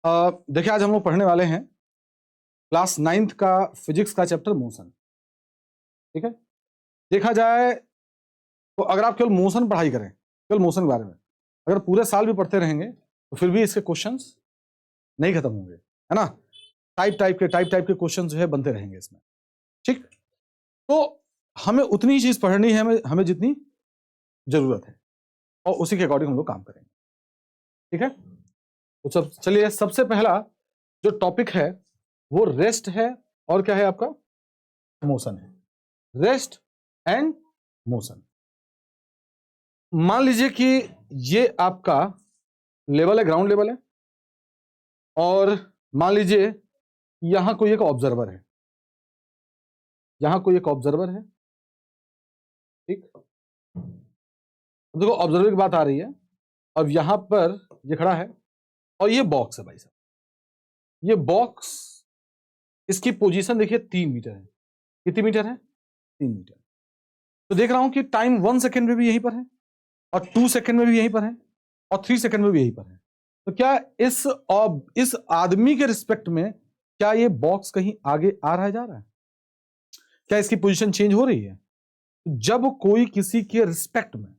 देखिए, आज हम लोग पढ़ने वाले हैं क्लास 9th का फिजिक्स का चैप्टर मोशन। ठीक है, देखा जाए तो अगर आप केवल मोशन पढ़ाई करें, केवल मोशन के बारे में अगर पूरे साल भी पढ़ते रहेंगे तो फिर भी इसके क्वेश्चंस नहीं खत्म होंगे, है ना। टाइप टाइप के क्वेश्चन जो है बनते रहेंगे इसमें। ठीक, तो हमें उतनी ही चीज पढ़नी है हमें जितनी जरूरत है, और उसी के अकॉर्डिंग हम लोग काम करेंगे। ठीक है, तो चलिए, सबसे पहला जो टॉपिक है वो रेस्ट है और क्या है आपका, मोशन है। Rest and motion. मान लीजिए कि ये आपका लेवल है, ग्राउंड लेवल है, और मान लीजिए यहां कोई एक ऑब्जर्वर है, यहां कोई एक ऑब्जर्वर है। ठीक, देखो ऑब्जर्वर की बात आ रही है। अब यहां पर ये खड़ा है और ये बॉक्स है भाई साहब। ये बॉक्स, इसकी पोजीशन देखिए 3 मीटर है। कितनी मीटर है? 3 मीटर। तो देख रहा हूं कि टाइम 1 सेकेंड में भी यहीं पर है, और 2 सेकेंड में भी यहीं पर है, और 3 सेकेंड में भी यहीं पर है। तो क्या इस आदमी के रिस्पेक्ट में क्या ये बॉक्स कहीं आगे आ रहा है, जा रहा है? क्या इसकी पोजीशन चेंज हो रही है? जब कोई किसी के रिस्पेक्ट में,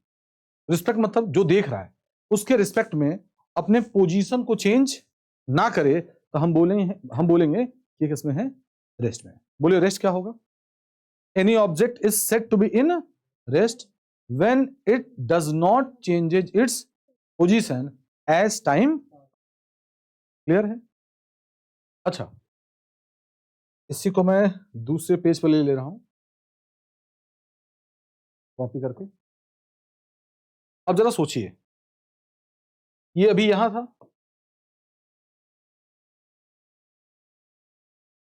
रिस्पेक्ट मतलब जो देख रहा है उसके रिस्पेक्ट में अपने पोजीशन को चेंज ना करे तो हम बोलेंगे कि किसमें है, रेस्ट में। बोलिए रेस्ट क्या होगा? Any object is said to be in rest when it does not changes its position as time. Clear है? अच्छा, इसी को मैं दूसरे पेज पर ले रहा हूं कॉपी करके। अब जरा सोचिए, ये अभी यहां था,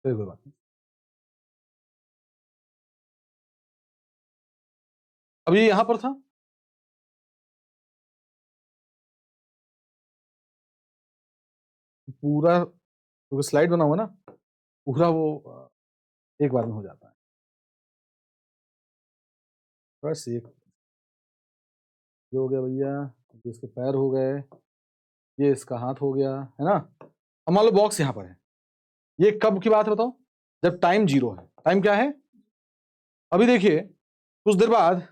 कोई बात नहीं, अब ये यहां पर था, पूरा क्योंकि स्लाइड बना हुआ ना, पूरा वो एक बार में हो जाता है। बस एक ये हो गया भैया, ये इसके पैर हो गए, ये इसका हाथ हो गया, है ना। अब मान लो बॉक्स यहां पर है। ये कब की बात है बताओ? जब टाइम 0 है। टाइम क्या है? अभी देखिए, कुछ देर बाद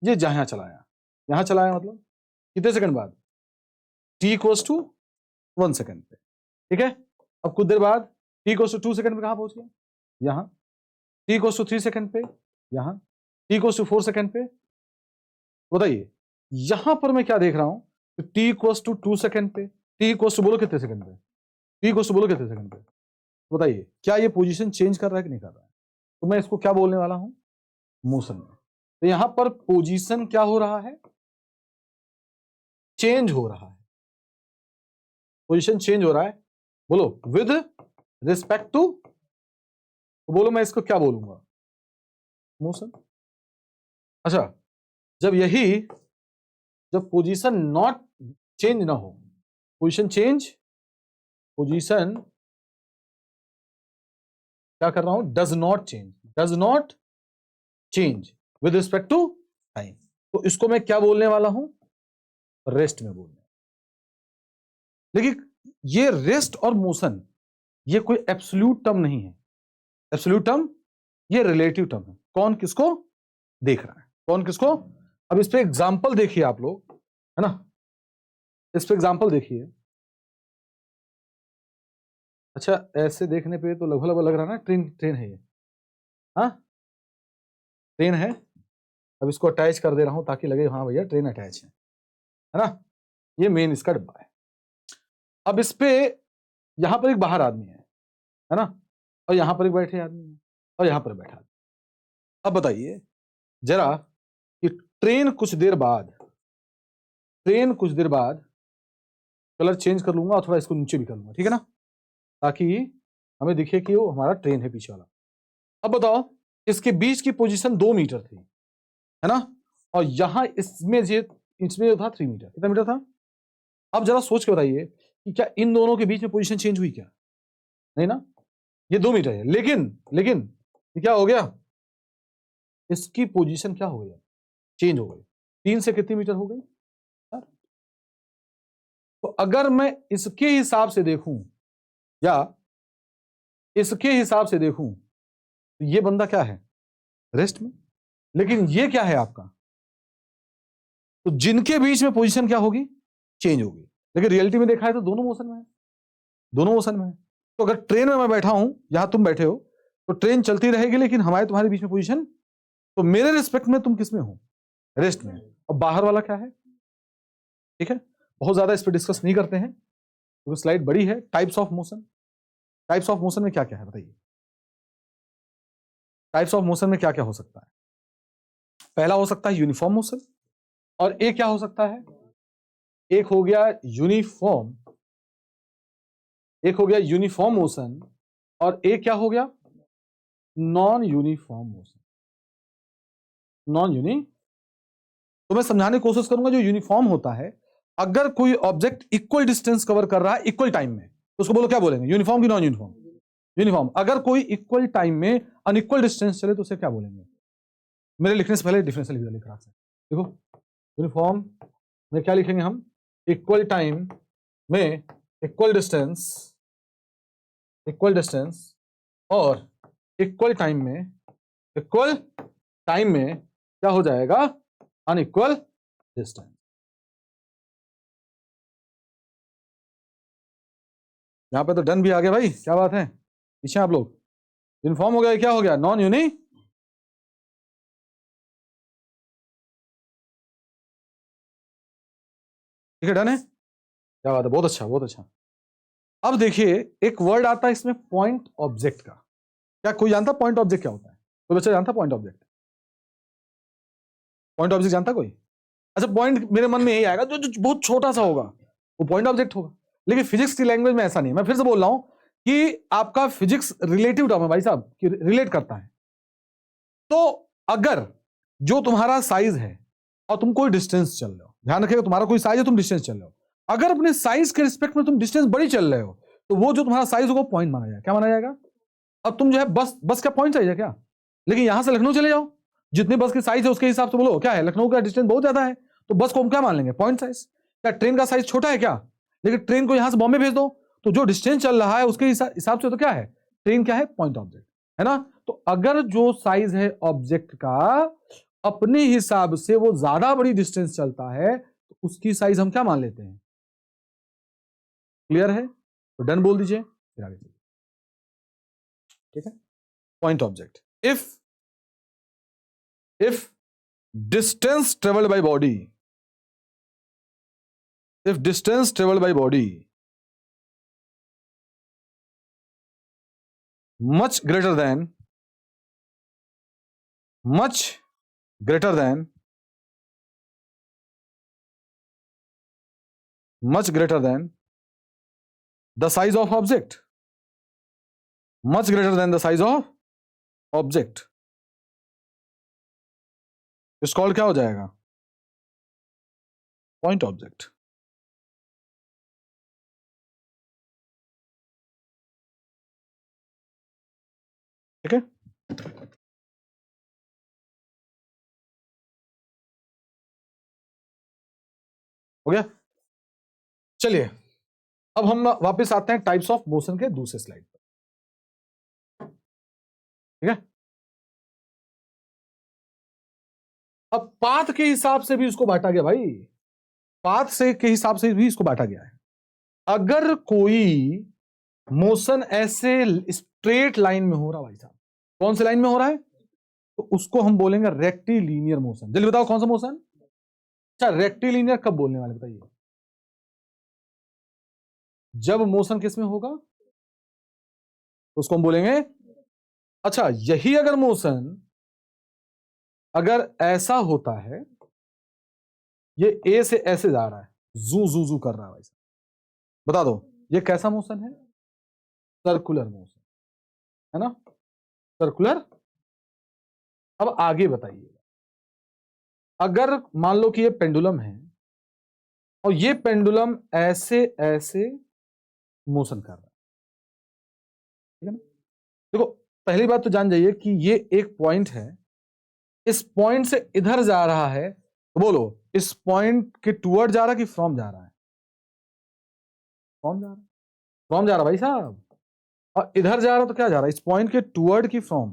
ये जहां चलाया, यहां चलाया, मतलब कितने सेकंड बाद? t इक्वल्स टू 1 सेकंड पे। ठीक है, अब कुछ देर बाद t इक्वल्स टू 2 सेकंड पे कहां पहुंच गया? यहां। t इक्वल्स टू 3 सेकंड पे यहां। t इक्वल्स टू 4 सेकंड पे। बताइए, यहां पर मैं क्या देख रहा हूं? t इक्वल्स टू 2 सेकंड पे, t इक्वल्स टू बोलो कितने सेकंड पे, t इक्वल्स टू बोलो कितने सेकंड पे। बताइए, क्या ये पोजीशन चेंज कर रहा है कि नहीं कर रहा है? तो मैं इसको क्या बोलने वाला हूं, मोशन में। तो यहां पर पोजीशन क्या हो रहा है, चेंज हो रहा है। पोजीशन चेंज हो रहा है, बोलो विद रिस्पेक्ट टू, तो बोलो मैं इसको क्या बोलूंगा, मोशन। अच्छा, जब जब पोजीशन नॉट चेंज ना हो, पोजीशन चेंज, पोजीशन क्या कर रहा हूं, does not change, does not change with respect to time, तो इसको मैं क्या बोलने वाला हूं, रेस्ट में बोलने। लेकिन ये रेस्ट और मोशन ये कोई एब्सोल्यूट टर्म नहीं है। एब्सोल्यूट टर्म ये रिलेटिव टर्म है। कौन किसको देख रहा है, कौन किसको। अब इस पे एग्जांपल देखिए आप लोग, है ना, इस पे एग्जांपल देखिए। अच्छा, ऐसे देखने पे तो लगभग लग रहा है ना ट्रेन, ट्रेन है ये, हाँ ट्रेन है। अब इसको अटैच कर दे रहा हूं ताकि लगे हाँ भैया ट्रेन अटैच है ना। ये मेन इसका डब्बा है। अब इस पे यहां पर एक बाहर आदमी है ना, और यहां पर एक बैठे आदमी है, और यहां पर बैठा आदमी। अब बताइए जरा कि ट्रेन कुछ देर बाद कलर चेंज कर लूंगा और थोड़ा इसको नीचे भी कर लूंगा, ठीक है ना, ताकि हमें दिखे कि वो हमारा ट्रेन है पीछे वाला। अब बताओ, इसके बीच की पोजीशन 2 मीटर थी, है ना, और यहां इसमें जो था 3 मीटर। कितना मीटर था? अब जरा सोच के बताइए कि क्या इन दोनों के बीच में पोजीशन चेंज हुई क्या? नहीं ना, ये 2 मीटर है, लेकिन ये क्या हो गया, इसकी पोजीशन क्या हो गया, चेंज हो गई। 3 से कितनी मीटर हो गई? तो अगर मैं इसके हिसाब से देखूं या इसके हिसाब से देखूं तो ये बंदा क्या है, रेस्ट में, लेकिन ये क्या है आपका, तो जिनके बीच में पोजीशन क्या होगी, चेंज होगी। लेकिन रियलिटी में देखा है तो दोनों मोशन में है, दोनों मोशन में है। तो अगर ट्रेन में मैं बैठा हूं, यहां तुम बैठे हो, तो ट्रेन चलती रहेगी लेकिन हमारे तुम्हारे बीच में पोजीशन, तो मेरे रिस्पेक्ट में तुम किस में हो, रेस्ट में। और बाहर वाला क्या है, ठीक है, बहुत ज्यादा इस पर डिस्कस नहीं करते हैं क्योंकि स्लाइड बड़ी है। Types of motion, types of motion में क्या क्या है बताइए, टाइप्स ऑफ मोशन में क्या क्या हो सकता है। पहला हो सकता है यूनिफॉर्म मोशन, और एक क्या हो सकता है, एक हो गया यूनिफॉर्म, एक हो गया यूनिफॉर्म मोशन, और एक क्या हो गया, non uniform motion. Non uni, तो मैं समझाने की कोशिश करूंगा। जो यूनिफॉर्म होता है, अगर कोई ऑब्जेक्ट इक्वल डिस्टेंस कवर कर रहा है इक्वल टाइम में, तो उसको बोलो क्या बोलेंगे, यूनिफॉर्म की नॉन यूनिफॉर्म, यूनिफॉर्म। अगर कोई इक्वल टाइम में अनइक्वल डिस्टेंस चले तो उसे क्या बोलेंगे, मेरे लिखने से पहले डिफरेंशियल लिख रहा है, देखो यूनिफॉर्म में क्या लिखेंगे हम, इक्वल टाइम में इक्वल डिस्टेंस, इक्वल डिस्टेंस, और इक्वल टाइम में, इक्वल टाइम में क्या हो जाएगा, अनइक्वल डिस्टेंस। यहां पे तो डन भी आ गया भाई, क्या बात है, पीछे आप लोग। यूनिफॉर्म हो गया, क्या हो गया, नॉन यूनि, ठीक है, डन है, क्या बात है, बहुत अच्छा बहुत अच्छा। अब देखिए एक वर्ड आता है इसमें, पॉइंट ऑब्जेक्ट का। क्या कोई जानता पॉइंट ऑब्जेक्ट क्या होता है, कोई बच्चा जानता पॉइंट ऑब्जेक्ट, पॉइंट ऑब्जेक्ट जानता कोई? अच्छा, पॉइंट मेरे मन में यही आएगा जो बहुत छोटा सा होगा वो पॉइंट ऑब्जेक्ट होगा। लेकिन फिजिक्स की लैंग्वेज में ऐसा नहीं, मैं फिर से बोल रहा हूं कि आपका फिजिक्स रिलेटिव टर्म है भाई साहब, कि रिलेट करता है। तो अगर जो तुम्हारा साइज है और तुम कोई डिस्टेंस चल रहे हो, ध्यान रखिएगा तुम्हारा कोई साइज है, तुम डिस्टेंस चल रहे हो, अगर अपने साइज के रिस्पेक्ट में तुम डिस्टेंस बड़ी चल रहे हो तो वो जो तुम्हारा साइज होगा पॉइंट माना जाएगा। क्या माना जाएगा? अब तुम जो है बस क्या पॉइंट चाहिए क्या? लेकिन यहां से लखनऊ चले जाओ, जितनी बस की साइज है उसके हिसाब से बोलो क्या है, लखनऊ का डिस्टेंस बहुत ज्यादा है तो बस को हम क्या मान लेंगे, पॉइंट साइज। क्या ट्रेन का साइज छोटा है क्या? लेकिन ट्रेन को यहां से बॉम्बे भेज दो तो जो डिस्टेंस चल रहा है उसके हिसाब से तो क्या है, ट्रेन क्या है, पॉइंट ऑब्जेक्ट है ना। तो अगर जो साइज है ऑब्जेक्ट का अपने हिसाब से वो ज्यादा बड़ी डिस्टेंस चलता है तो उसकी साइज हम क्या मान लेते हैं, क्लियर है? तो डन बोल दीजिए, फिर आगे चलिए, ठीक है। Point object, if distance traveled by body, if distance traveled by body much greater than the size of object, much greater than the size of object, इस कॉल्ड क्या हो जाएगा, पॉइंट ऑब्जेक्ट। ठीक है, हो गया। चलिए अब हम वापस आते हैं टाइप्स ऑफ मोशन के दूसरे स्लाइड पर, ठीक है। अब पाथ के हिसाब से भी इसको बांटा गया भाई, पाथ से के हिसाब से भी इसको बांटा गया है। अगर कोई मोशन ऐसे स्ट्रेट लाइन में हो रहा भाई साहब, कौन से लाइन में हो रहा है, तो उसको हम बोलेंगे रेक्टिलिनियर मोशन। जल्दी बताओ कौन सा मोशन? अच्छा, रेक्टिलिनियर कब बोलने वाले बताइए, जब मोशन किस में होगा तो उसको हम बोलेंगे। अच्छा, यही अगर मोशन अगर ऐसा होता है, ये ए से ऐसे जा रहा है, जू जू जू कर रहा है भाई साहब, बता दो ये कैसा मोशन है, सर्कुलर मोशन है ना, सर्कुलर। अब आगे बताइए, अगर मान लो कि ये पेंडुलम है और ये पेंडुलम ऐसे ऐसे मोशन कर रहा है, ठीक है ना। देखो पहली बात तो जान जाइए कि ये एक पॉइंट है, इस पॉइंट से इधर जा रहा है, तो बोलो इस पॉइंट के टूवर्ड जा रहा है कि फ्रॉम जा रहा है, फ्रॉम जा रहा है, फ्रॉम जा रहा भाई साहब, और इधर जा रहा तो क्या जा रहा है, इस पॉइंट के टुवर्ड की फ्रॉम।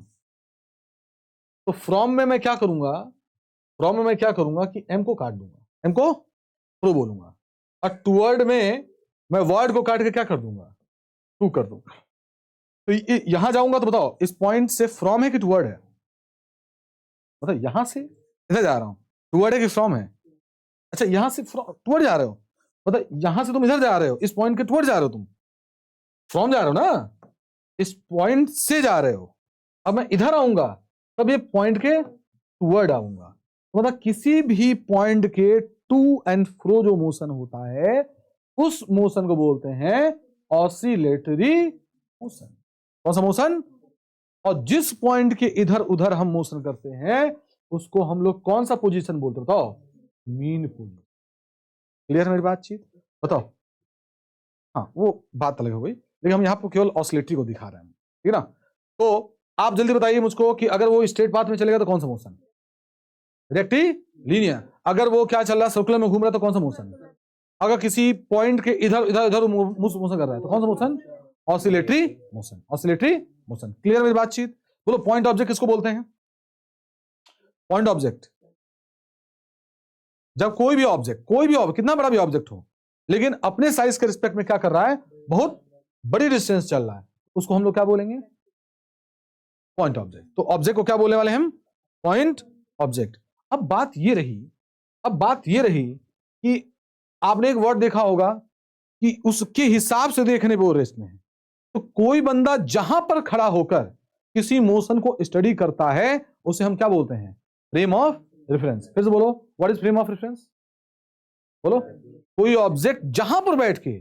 तो फ्रॉम में मैं क्या करूंगा, फ्रॉम में मैं क्या करूंगा कि एम को काट दूंगा, एम को थ्रू बोलूंगा, और टुवर्ड में मैं वर्ड को काट के क्या कर दूंगा, टू कर दूंगा। तो यहां जाऊंगा तो बताओ इस पॉइंट से फ्रॉम है कि टुवर्ड है, बताओ यहां से इधर जा रहा हूं, टुवर्ड है कि फ्रॉम है, अच्छा यहां से टुवर्ड जा रहे हो, मतलब यहां से तुम इधर जा रहे हो, इस पॉइंट के टुवर्ड जा रहे हो, तुम फ्रॉम जा रहे हो ना, इस पॉइंट से जा रहे हो। अब मैं इधर आऊंगा तब ये पॉइंट के टुवर्ड आऊंगा, मतलब किसी भी पॉइंट के टू एंड फ्रो जो मोशन होता है उस मोशन को बोलते हैं ऑसिलेटरी मोशन। कौन सा मोशन, और जिस पॉइंट के इधर उधर हम मोशन करते हैं उसको हम लोग कौन सा पोजीशन बोलते हैं, बताओ, मीन पोजीशन। क्लियर मेरी बातचीत, बताओ। हाँ वो बात अलग हो गई, लेकिन हम यहां पर केवल ऑसिलेटरी को दिखा रहे हैं, ठीक है ना। तो आप जल्दी बताइए मुझको कि अगर वो स्ट्रेट पाथ में चलेगा तो कौन सा मोशन, रेक्टिलिनियर। अगर वो क्या चल रहा है, सर्कुलर में घूम रहा है तो कौन सा मोशन, अगर किसी पॉइंट के इधर इधर इधर मोशन कर रहा है तो कौन सा motion, oscillatory motion, oscillatory motion. Clear मेरी बातचीत, बोलो पॉइंट ऑब्जेक्ट किसको बोलते हैं, पॉइंट ऑब्जेक्ट। जब कोई भी ऑब्जेक्ट कितना बड़ा भी ऑब्जेक्ट हो लेकिन अपने साइज के रिस्पेक्ट में क्या कर रहा है, बहुत बड़ी डिस्टेंस चल रहा है, उसको हम लोग क्या बोलेंगे, पॉइंट ऑब्जेक्ट। तो ऑब्जेक्ट को क्या बोलने वाले हम, पॉइंट ऑब्जेक्ट। अब बात ये रही कि आपने एक वर्ड देखा होगा कि उसके हिसाब से देखने पे रेस्ट में है। तो कोई बंदा जहां पर खड़ा होकर किसी मोशन को स्टडी करता है उसे हम क्या बोलते हैं, फ्रेम ऑफ रेफरेंस। फिर से बोलो, what is frame of reference, बोलो। कोई ऑब्जेक्ट जहां पर बैठ के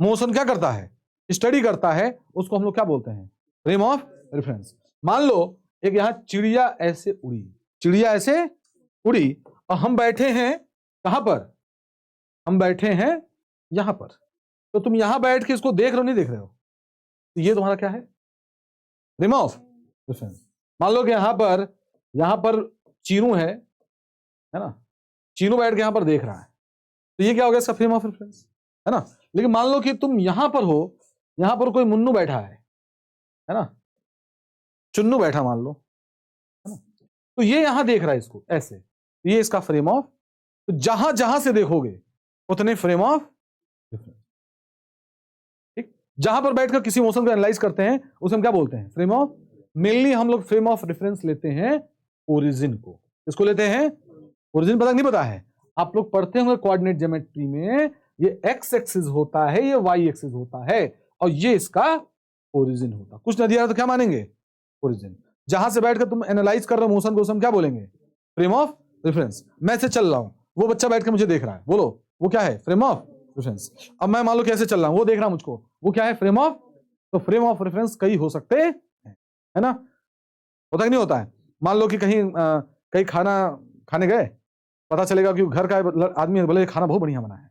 मोशन क्या करता है, स्टडी करता है, उसको हम लोग क्या बोलते हैं, फ्रेम ऑफ रेफरेंस। मान लो एक यहां चिड़िया ऐसे उड़ी, चिड़िया ऐसे उड़ी और हम बैठे हैं कहां पर, हम बैठे हैं यहां पर, तो तुम यहां बैठ के इसको देख रहे हो नहीं देख रहे हो, तो ये तुम्हारा क्या है, फ्रेम ऑफ रेफरेंस। मान लो कि यहां पर चीनू है ना, चीनू बैठ के यहां पर देख रहा है, तो ये क्या हो गया, इसका फ्रेम ऑफ रेफरेंस है ना। लेकिन मान लो कि तुम यहां पर हो, यहां पर कोई मुन्नू बैठा है ना, चुन्नू बैठा मान लो, है ना, तो ये यहां देख रहा है इसको ऐसे, तो ये इसका फ्रेम ऑफ, तो जहां जहां से देखोगे उतने फ्रेम ऑफ रेफरेंस। ठीक, जहां पर बैठकर किसी मोशन को एनालाइज करते हैं उसे हम क्या बोलते हैं, फ्रेम ऑफ। मेनली हम लोग फ्रेम ऑफ रेफरेंस लेते हैं ओरिजिन को, इसको लेते हैं ओरिजिन। पता नहीं पता है, आप लोग पढ़ते होंगे कोऑर्डिनेट ज्योमेट्री में, ये एक्स एक्सिस होता है, ये वाई एक्सिस होता है, और ये इसका ओरिजिन होता। कुछ न दिया तो क्या मानेंगे, ओरिजिन। जहां से बैठकर तुम एनालाइज कर रहे हो मोशन को, हम क्या बोलेंगे, फ्रेम ऑफ रेफरेंस। मैं से चल रहा हूं, वो बच्चा बैठ के मुझे देख रहा है, बोलो वो क्या है, फ्रेम ऑफ रेफरेंस। अब मैं मान लो कैसे चल रहा हूं, वो देख रहा मुझको, वो क्या है, फ्रेम ऑफ। तो फ्रेम ऑफ रेफरेंस कई हो सकते हैं, है ना, होता कि नहीं होता है। मान लो कि कहीं खाना खाने गए, पता चलेगा कि घर का आदमी बोले खाना बहुत बढ़िया बना है,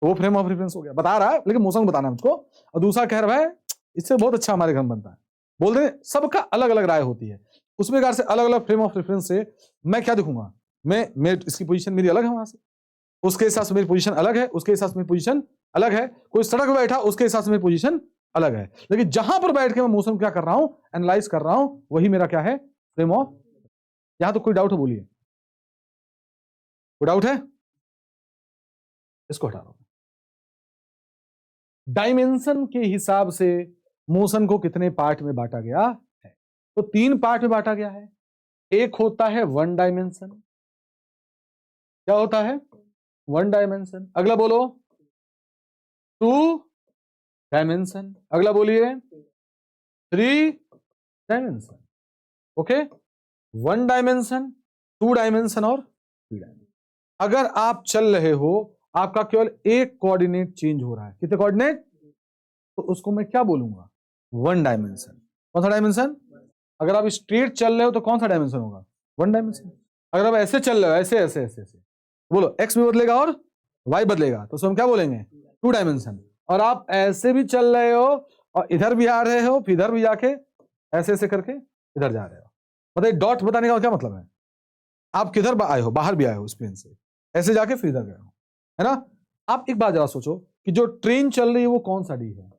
तो वो फ्रेम ऑफ रेफरेंस हो गया, बता रहा है लेकिन मोशन बताना है मुझको, और दूसरा कह रहा है इससे बहुत अच्छा हमारे घर में बनता है। बोल रहे सबका अलग अलग राय होती है, उस प्रकार से अलग अलग फ्रेम ऑफ रेफरेंस से मैं क्या दिखूंगा, मैं इसकी पोजीशन मेरी अलग है वहां से, उसके हिसाब से मेरी पोजीशन अलग है, उसके हिसाब से मेरी पोजीशन अलग है। कोई सड़क पर बैठा उसके हिसाब से मेरी पोजीशन अलग है, लेकिन जहां पर बैठ के मैं मोशन क्या कर रहा हूं, एनालाइज कर रहा हूं, वही मेरा क्या है, फ्रेम ऑफ। यहां तो कोई डाउट हो, बोलिए कोई डाउट है, इसको हटा रहा हूं। डायमेंशन के हिसाब से मोशन को कितने पार्ट में बांटा गया है, तो 3 पार्ट में बांटा गया है। एक होता है 1 डायमेंशन, क्या होता है, 1 डायमेंशन। अगला बोलो 2 डायमेंशन, अगला बोलिए 3 डायमेंशन। ओके, 1 डायमेंशन, 2 डायमेंशन और 3 डायमेंशन। अगर आप चल रहे हो, आपका केवल एक कोऑर्डिनेट चेंज हो रहा है, कितने कोऑर्डिनेट, तो उसको मैं क्या बोलूंगा, 1 डायमेंशन। कौन सा डायमेंशन, अगर आप स्ट्रेट चल रहे हो तो कौन सा डायमेंशन होगा, 1 डायमेंशन। अगर आप ऐसे चल रहे हो, ऐसे ऐसे ऐसे ऐसे, बोलो एक्स भी बदलेगा और वाई बदलेगा, तो हम क्या बोलेंगे, 2 डायमेंशन। और आप ऐसे भी चल रहे हो और इधर भी आ रहे हो, फिर इधर भी जाके ऐसे ऐसे करके इधर जा रहे हो, मतलब डॉट बताने का क्या मतलब है, आप किधर आए हो, बाहर भी आए हो इस प्लेन से, ऐसे जाके फिर इधर गए हो, है ना। आप एक बात जरा सोचो, कि जो ट्रेन चल रही है वो कौन सा डी है?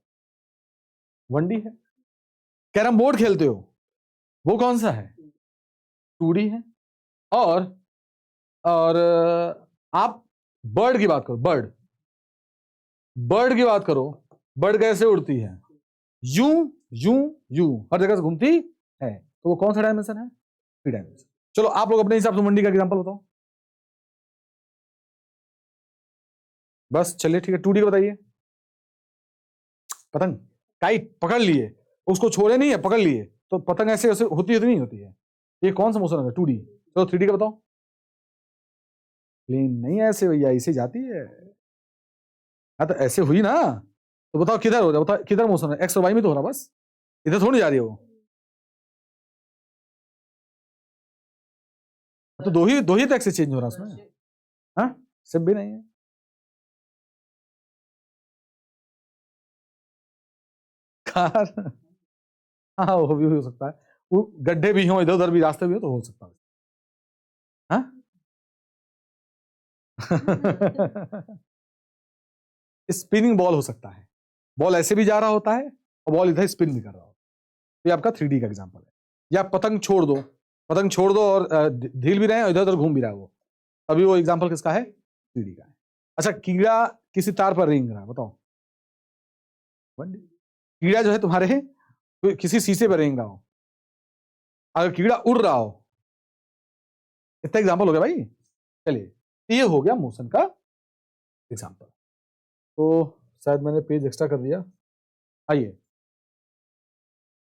1D है। कैरम बोर्ड खेलते हो वो कौन सा है? 2D है। और आप बर्ड की बात करो, बर्ड की बात करो, बर्ड कैसे उड़ती है? यूं यूं यूं, हर जगह से घूमती है, तो वो कौन सा डायमेंशन है? 3 डायमेंशन। चलो आप लोग अपने हिसाब से 1D का एग्जांपल बताओ। बस चलिए ठीक है, 2D का बताइए। पतंग, काइट पकड़ लिए, उसको छोड़े नहीं है, पकड़ लिए, तो पतंग ऐसे ऐसे होती है, नहीं होती है? ये कौन सा मोशन है? 2D। चलो 3D का बताओ। प्लेन नहीं ऐसे भैया, ऐसे जाती है। हाँ तो ऐसे हुई ना, तो बताओ किधर हो रहा है? बताओ किधर मोशन है? एक्स और वाई में तो हो रहा, बस इधर थोड़ी जा रही है वो। तो दो ही तो एक्स चेंज हो रहा है उसमें। हाँ, सब भी नहीं है। कार, हाँ वो भी हो सकता है, वो गड्ढे भी हो, इधर उधर भी रास्ते भी हो, तो हो सकता है। हाँ? स्पिनिंग बॉल हो सकता है, बॉल ऐसे भी जा रहा होता है और बॉल इधर स्पिन भी कर रहा होता है। ये आपका 3D का एग्जांपल है। या पतंग छोड़ दो, पतंग छोड़ दो और ढील भी रहे और इधर उधर घूम भी रहा है वो, अभी वो एग्जांपल किसका है? 3D का है। अच्छा, कीड़ा किसी तार पर रेंग रहा है, बताओ। 1D। कीड़ा जो है तुम्हारे किसी शीशे पर रेंग रहा हो, अगर कीड़ा उड़ रहा हो, इतना एग्जांपल हो गया भाई। चलिए, ये हो गया मोशन का एग्जांपल। तो शायद मैंने पेज एक्स्ट्रा कर दिया, आइए।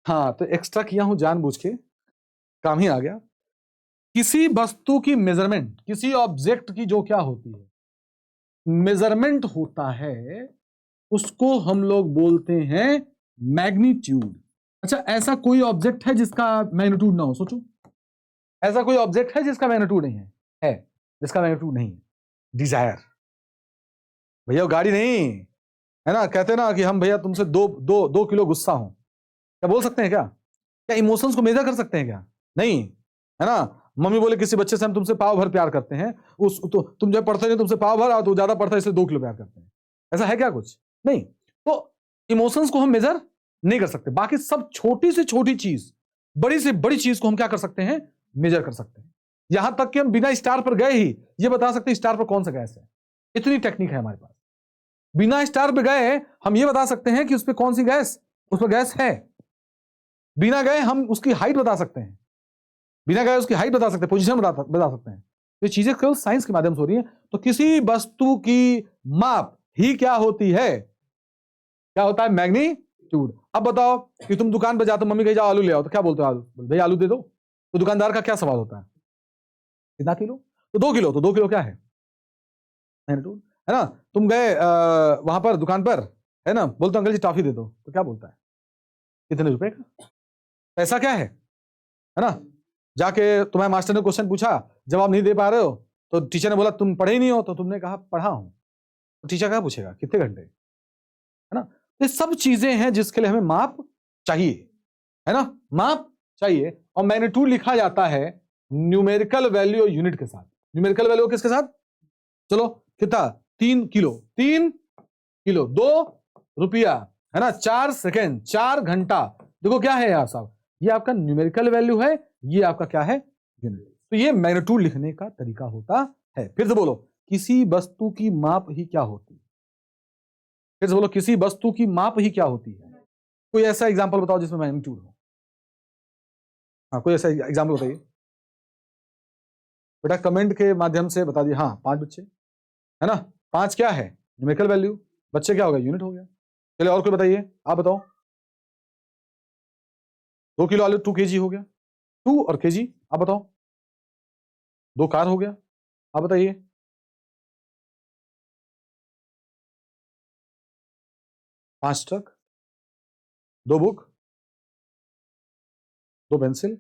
हाँ, तो एक्स्ट्रा किया हूं जानबूझ के, काम ही आ गया। किसी वस्तु की मेजरमेंट, किसी ऑब्जेक्ट की जो क्या होती है, मेजरमेंट होता है, उसको हम लोग बोलते हैं मैग्नीट्यूड। अच्छा, ऐसा कोई ऑब्जेक्ट है जिसका मैग्नीट्यूड ना हो? सोचो, ऐसा कोई ऑब्जेक्ट है जिसका मैग्नीट्यूड नहीं है? है, जिसका मैग्नीट्यूड नहीं है? डिजायर। भैया गाड़ी नहीं है ना, कहते ना कि हम भैया तुमसे 2 किलो गुस्सा हूं, क्या बोल सकते हैं? क्या क्या इमोशंस को मेजर कर सकते हैं क्या? नहीं, है ना। मम्मी बोले किसी बच्चे से हम तुमसे पाव भर प्यार करते हैं, उस तो तुम जब पढ़ते नहीं तुमसे पाव भर, और तो ज्यादा पढ़ता है इसलिए 2 किलो प्यार करते हैं, ऐसा है क्या कुछ? नहीं। तो इमोशंस को हम मेजर नहीं कर सकते, बाकी सब छोटी से छोटी चीज, बड़ी से बड़ी चीज को हम क्या कर सकते हैं? मेजर कर सकते हैं। यहां तक कि हम बिना स्टार पर गए ही ये बता सकते हैं स्टार पर कौन सा गैस है। इतनी टेक्निक है हमारे पास। बिना स्टार पे गए हम ये बता सकते हैं कि उस पर कौन सी गैस, उस पर गैस है। बिना गए हम उसकी हाइट बता सकते हैं, बिना गए उसकी हाइट बता सकते हैं, पोजीशन बता सकते हैं। ये चीजें केवल साइंस के माध्यम से हो रही हैं। तो किसी वस्तु की माप ही क्या होती है? क्या होता है? मैग्नीट्यूड। अब बताओ कि तुम दुकान पर जाते हो, मम्मी कही जाओ आलू ले आओ, तो क्या बोलते हो? आलू, भैया आलू दे दो। तो दुकानदार का क्या सवाल होता है? कितना किलो? तो 2 किलो। तो 2 किलो क्या है? मैग्नीट्यूड, है ना। तुम गए वहां पर दुकान पर, है ना, बोलते अंकल जी टॉफी दे दो, तो क्या बोलता है? कितने रुपए का? पैसा क्या है ना। जाके तुम्हें मास्टर ने क्वेश्चन पूछा, जवाब नहीं दे पा रहे हो, तो टीचर ने बोला तुम पढ़े ही नहीं हो, तो तुमने कहा पढ़ा हूं, तो टीचर क्या पूछेगा? कितने घंटे, है ना। ये सब चीजें हैं जिसके लिए हमें माप चाहिए, है ना, माप चाहिए। और मैग्नीट्यूड लिखा जाता है न्यूमेरिकल वैल्यू यूनिट के साथ। न्यूमेरिकल वैल्यू किसके साथ? चलो, कितना? 3 किलो, 3 किलो, 2 रुपया, है ना, 4 सेकेंड, 4 घंटा। देखो क्या है यार साहब, ये आपका न्यूमेरिकल वैल्यू है, ये आपका क्या है? यूनिट। तो ये मैग्नीट्यूड लिखने का तरीका होता है। फिर से बोलो, किसी वस्तु की माप ही क्या होती है? फिर से बोलो, किसी वस्तु की माप ही क्या होती है? कोई ऐसा एग्जांपल बताओ जिसमें मैग्नीट्यूड हो। हाँ, कोई ऐसा एग्जांपल बताइए बेटा, कमेंट के माध्यम से बता दिए। हाँ, 5 बच्चे, है ना। 5 क्या है? Numerical value. बच्चे क्या हो गया? यूनिट हो गया। चलिए और कोई बताइए, आप बताओ। 2 किलो आलू 2 kg हो गया। 2 और kg, आप बताओ। 2 कार हो गया, आप बताइए। 5 ट्रक, 2 बुक, 2 पेंसिल,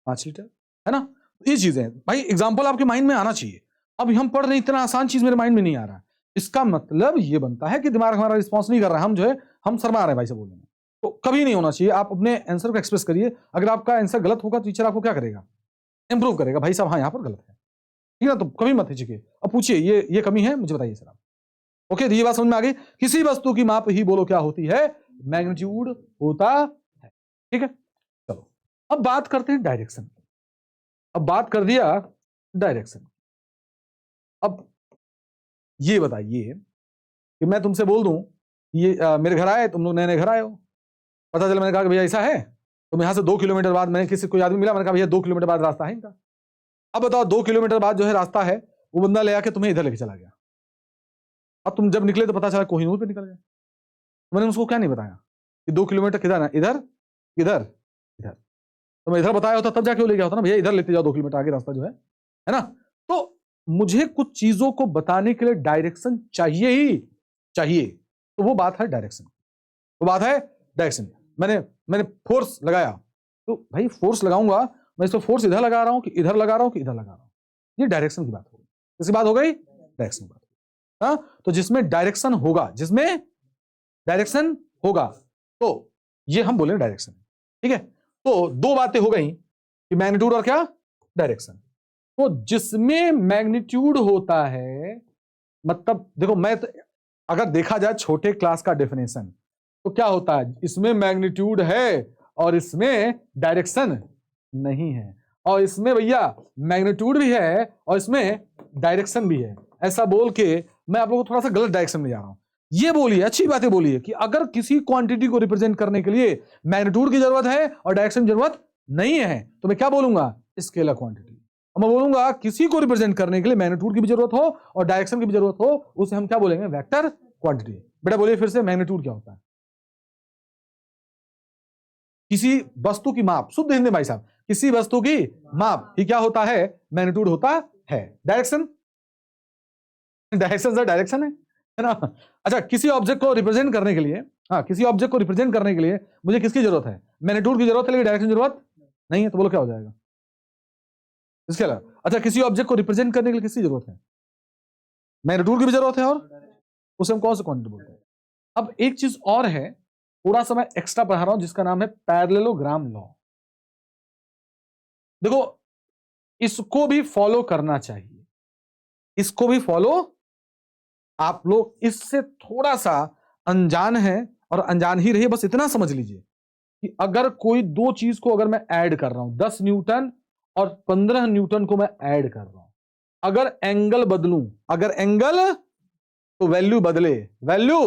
5 लीटर, है ना। ये चीजें भाई एग्जाम्पल आपके माइंड में आना चाहिए। अब हम पढ़ रहे हैं, इतना आसान चीज मेरे माइंड में नहीं आ रहा है, इसका मतलब ये बनता है कि दिमाग हमारा रिस्पॉन्स नहीं कर रहा है, हम जो है हम शर्मा रहे हैं भाई से बोलने में। तो कभी नहीं होना चाहिए। आप अपने आंसर को एक्सप्रेस करिए। अगर आपका आंसर गलत होगा तो टीचर आपको क्या करेगा? इंप्रूव करेगा, भाई साहब हाँ यहाँ पर गलत है, ठीक है ना। तो कभी मत हिचकिए, अब पूछिए ये कमी है, मुझे बताइए सर आप। ओके, ये बात समझ में आ गई। किसी वस्तु की माप ही बोलो क्या होती है, मैग्नीट्यूड होता है। ठीक है, चलो अब बात करते हैं डायरेक्शन। अब बात कर दिया डायरेक्शन। अब ये बताइए कि मैं तुमसे बोल दूं ये मेरे घर आए, तुम लोग नए नए घर आए हो, पता चला मैंने कहा कि भैया ऐसा है, तो यहां से 2 किलोमीटर बाद मैंने किसी कोई आदमी मिला, मैंने कहा भैया 2 किलोमीटर बाद रास्ता है इनका। अब बताओ 2 किलोमीटर बाद जो है रास्ता है, वो बंदा ले आके तुम्हें इधर लेके चला गया। अब तुम जब निकले तो पता चला कोहिनूर पे निकल गए। तो मैंने उसको क्या नहीं बताया कि 2 किलोमीटर किधर है, इधर इधर इधर। तो मैं इधर बताया होता तब जाके वो ले गया होता ना, भैया इधर लेते जाओ 2 किलोमीटर आगे रास्ता जो है ना। तो मुझे कुछ चीजों को बताने के लिए डायरेक्शन चाहिए ही चाहिए, तो वो बात है डायरेक्शन, वो बात है डायरेक्शन। मैंने फोर्स लगाया, तो भाई फोर्स लगाऊंगा मैं, इसको फोर्स इधर लगा रहा हूं कि इधर लगा रहा हूं कि इधर लगा रहा हूं, ये डायरेक्शन की बात हो गई। किसकी बात हो गई, डायरेक्शन की बात। हाँ, तो जिसमें डायरेक्शन होगा, जिसमें डायरेक्शन होगा, तो ये हम बोले डायरेक्शन। ठीक है, तो दो बातें हो गई कि मैग्नीट्यूड और क्या, डायरेक्शन। तो जिसमें मैग्नीट्यूड होता है, मतलब देखो मैं तो, अगर देखा जाए छोटे क्लास का डेफिनेशन, तो क्या होता है, इसमें मैग्नीट्यूड है और इसमें डायरेक्शन नहीं है, और इसमें भैया मैग्नीट्यूड भी है और इसमें डायरेक्शन भी है। ऐसा बोल के मैं आप लोगों को थोड़ा सा गलत डायरेक्शन में जा रहा हूं। ये बोलिए, अच्छी बातें बोलिए कि अगर किसी क्वांटिटी को रिप्रेजेंट करने के लिए मैग्नीट्यूड की जरूरत है और डायरेक्शन की जरूरत नहीं है, तो मैं क्या बोलूंगा, स्केलर क्वांटिटी। मैं बोलूंगा किसी को रिप्रेजेंट करने के लिए मैग्नीट्यूड की भी जरूरत हो और डायरेक्शन की भी जरूरत हो, उसे हम क्या बोलेंगे, वेक्टर क्वांटिटी। बेटा बोलिए फिर से, मैग्नीट्यूड क्या होता है, किसी वस्तु की माप, शुद्ध हिंदी भाई साहब, किसी वस्तु की माप ही क्या होता है, मैग्नीट्यूड होता है। डायरेक्शन, डायरेक्शन सर डायरेक्शन है ना। अच्छा, किसी ऑब्जेक्ट को रिप्रेजेंट करने के लिए, हाँ किसी ऑब्जेक्ट को रिप्रेजेंट करने के लिए मुझे किसकी जरूरत है, मैग्नीट्यूड की जरूरत है, लेकिन डायरेक्शन की जरूरत नहीं है, तो बोलो क्या हो जाएगा, इसके अलावा। अच्छा, किसी ऑब्जेक्ट को रिप्रेजेंट करने के लिए किसकी जरूरत है, मैग्नीट्यूड की भी जरूरत है, और उसे हम कौन सा क्वांटिटी बोलते हैं। अब एक चीज और है, थोड़ा सा मैं एक्स्ट्रा पढ़ा रहा हूं, जिसका नाम है पैरेललोग्राम लॉ। देखो इसको भी फॉलो करना चाहिए, इसको भी फॉलो, आप लोग इससे थोड़ा सा अनजान है और अनजान ही रहिए, बस इतना समझ लीजिए कि अगर कोई दो चीज को अगर मैं ऐड कर रहा हूं, 10 न्यूटन और 15 न्यूटन को मैं ऐड कर रहा हूं, अगर एंगल बदलूं, अगर एंगल तो वैल्यू बदले, वैल्यू,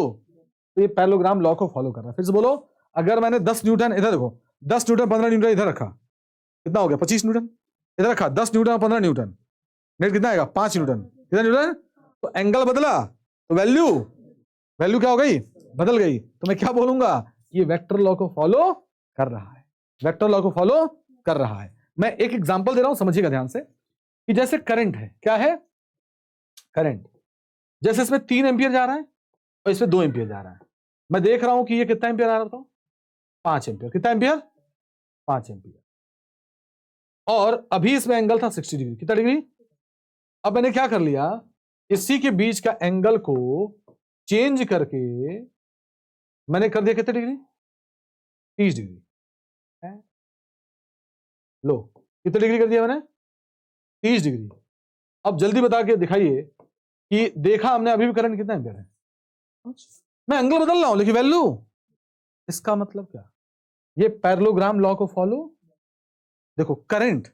तो ये पैरेललोग्राम लॉ को फॉलो कर रहा है। फिर से बोलो, अगर मैंने 10 न्यूटन, इधर देखो 10 न्यूटन 15 न्यूटन इधर रखा, कितना हो गया, 25 न्यूटन। इधर रखा 10 न्यूटन और 15 न्यूटन, नेट कितना आएगा, 5 न्यूटन। कितना न्यूटन, तो एंगल बदला तो वैल्यू, वैल्यू क्या हो गई, बदल गई। तो मैं क्या बोलूंगा, ये वेक्टर लॉ को फॉलो कर रहा है, वेक्टर लॉ को फॉलो कर रहा है। मैं एक एग्जांपल दे रहा हूं, समझिएगा ध्यान से, कि जैसे करंट है, क्या है, करंट, जैसे इसमें 3 एम्पियर जा रहा है और इसमें 2 एम्पियर जा रहा है। मैं देख रहा हूं कि ये कितना एम्पियर आ रहा था, 5 एम्पियर। कितना एम्पियर, 5 एम्पियर। और अभी इसमें एंगल था 60 डिग्री, कितना डिग्री। अब मैंने क्या कर लिया, इसी के बीच का एंगल को चेंज करके मैंने कर दिया कितने डिग्री, 30 डिग्री। लो कितने डिग्री कर दिया मैंने, 30 डिग्री। अब जल्दी बता के दिखाइए कि देखा हमने अभी भी करंट कितना एम्पियर है, मैं एंगल बदल रहा हूं लेकिन वैल्यू, इसका मतलब क्या, ये पैरेललोग्राम लॉ को फॉलो। देखो करंट,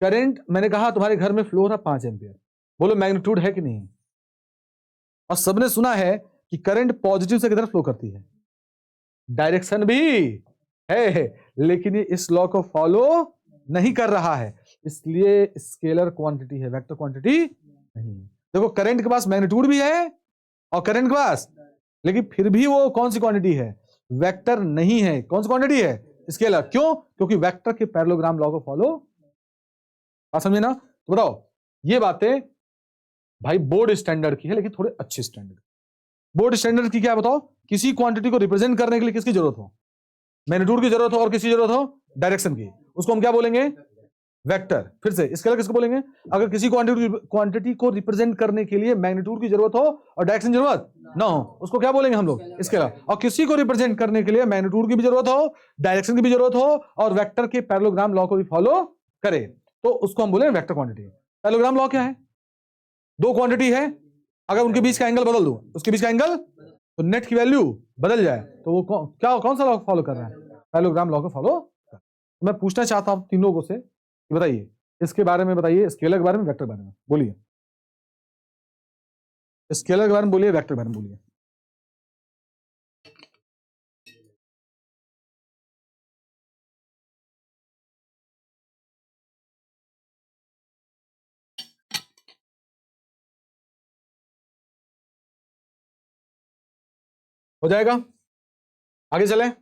करंट मैंने कहा तुम्हारे घर में फ्लो रहा 5 एम्पियर, बोलो मैग्नीट्यूड है कि नहीं, और सबने सुना है कि करंट पॉजिटिव से किधर फ्लो करती है, डायरेक्शन भी है, लेकिन ये इस लॉ को फॉलो नहीं कर रहा है, इसलिए स्केलर क्वांटिटी है, वेक्टर क्वांटिटी नहीं है। देखो करंट के पास मैग्नीट्यूड भी है और करंट के पास, लेकिन फिर भी वो कौन सी क्वांटिटी है, वेक्टर नहीं है। कौन सी क्वांटिटी है, स्केलर। क्यों, क्योंकि वेक्टर के पैरेललोग्राम लॉ को फॉलो, बात समझे ना। तो बताओ, ये बातें भाई बोर्ड स्टैंडर्ड की है, लेकिन थोड़े अच्छे स्टैंडर्ड। बोर्ड स्टैंडर्ड की क्या बताओ, किसी क्वांटिटी को रिप्रेजेंट करने के लिए किसकी जरूरत हो, मैग्नीट्यूड की जरूरत हो, और किसकी जरूरत हो, डायरेक्शन की, उसको हम क्या बोलेंगे, वेक्टर। फिर से स्केलर किसको बोलेंगे, अगर किसी क्वांटिटी को रिप्रेजेंट करने के लिए मैग्नीट्यूड की जरूरत हो और डायरेक्शन की जरूरत ना हो, उसको क्या बोलेंगे हम लोग, स्केलर। और किसी को रिप्रेजेंट करने के लिए मैग्नीट्यूड की भी जरूरत हो, डायरेक्शन की भी जरूरत हो, और वेक्टर के पैरेललोग्राम लॉ को भी फॉलो करे, तो उसको हम बोलेंगे वेक्टर क्वांटिटी। पैरेललोग्राम लॉ क्या है, दो क्वांटिटी है, अगर उनके बीच का एंगल बदल दूं, उसके बीच का एंगल, तो नेट की वैल्यू बदल जाए, तो वो कौन सा लॉ फॉलो कर रहा है? पैरेललोग्राम लॉ को फॉलो कर। मैं पूछना चाहता हूं तीन लोगों से, बताइए इसके बारे में, बताइए स्केलर के बारे में, वेक्टर के बारे में, बोलिए। स्केलर के बारे में बोलिए, वेक्टर के बारे में बोलिए। हो जाएगा, आगे चलें।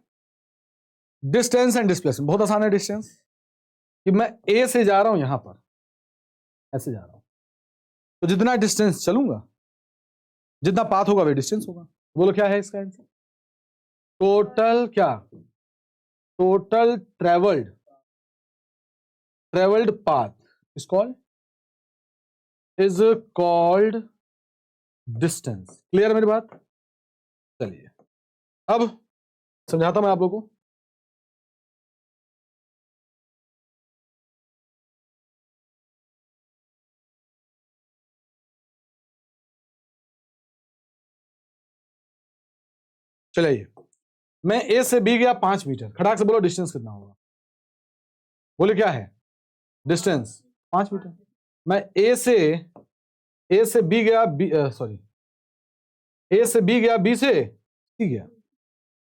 डिस्टेंस एंड डिस्प्लेसमेंट बहुत आसान है। डिस्टेंस कि मैं ए से जा रहा हूं, यहां पर ऐसे जा रहा हूं, तो जितना डिस्टेंस चलूंगा, जितना पाथ होगा वही डिस्टेंस होगा। बोलो क्या है इसका आंसर? टोटल क्या? Total travelled path is called distance. Clear है मेरी बात? चलिए अब समझाता मैं आप लोगों को। चलिए, मैं ए से बी गया 5 मीटर, खड़ाक से बोलो डिस्टेंस कितना होगा? बोले क्या है डिस्टेंस? 5 मीटर। मैं ए से बी गया, ए से बी गया, बी से सी गया।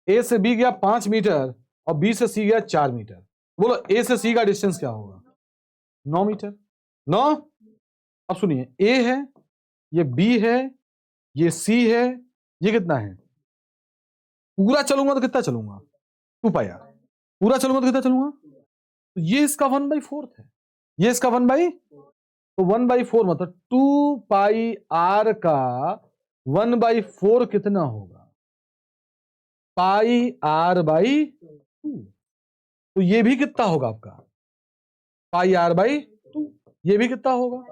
ए से बी गया 5 मीटर और बी से सी गया 4 मीटर। बोलो ए से सी का डिस्टेंस क्या होगा? 9 मीटर। 9। अब सुनिए, ए है, ये बी है, ये सी है, ये कितना है? पूरा चलूंगा तो कितना चलूंगा? 2 पाई आर। पूरा चलूंगा तो कितना चलूंगा? तो ये इसका 1/4 है, ये इसका 1/4 मतलब 2 पाई आर का 1/4 कितना होगा? पाई आर बाई 2। तो ये भी कितना होगा आपका? पाई आर बाई 2। ये भी कितना होगा?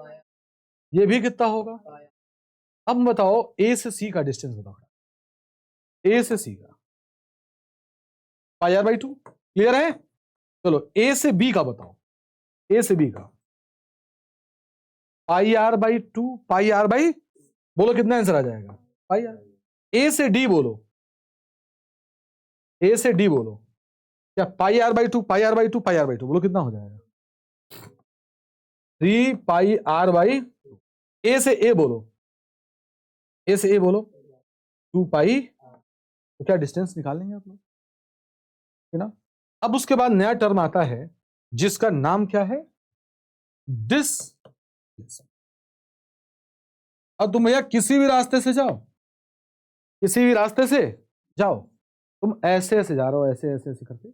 ये भी कितना होगा? अब बताओ ए से सी का डिस्टेंस बताओ। ए से सी का पाई आर बाई 2। क्लियर है? चलो ए से बी का बताओ। ए से बी का pi r by 2, pi r by, बोलो कितना आंसर आ जाएगा? पाई आर। ए से डी बोलो, ए से डी बोलो क्या? Pi r by 2, pi r by 2, pi r by 2, बोलो कितना हो जाएगा? 3 पाई आर बाई। ए से ए बोलो, ए से ए बोलो 2 पाई। तो क्या डिस्टेंस निकाल लेंगे आप लोग, है ना? अब उसके बाद नया टर्म आता है जिसका नाम क्या है? डिस्प्लेसमेंट। अब तुम भैया किसी भी रास्ते से जाओ, किसी भी रास्ते से जाओ, तुम ऐसे ऐसे जा रहे हो, ऐसे ऐसे ऐसे करके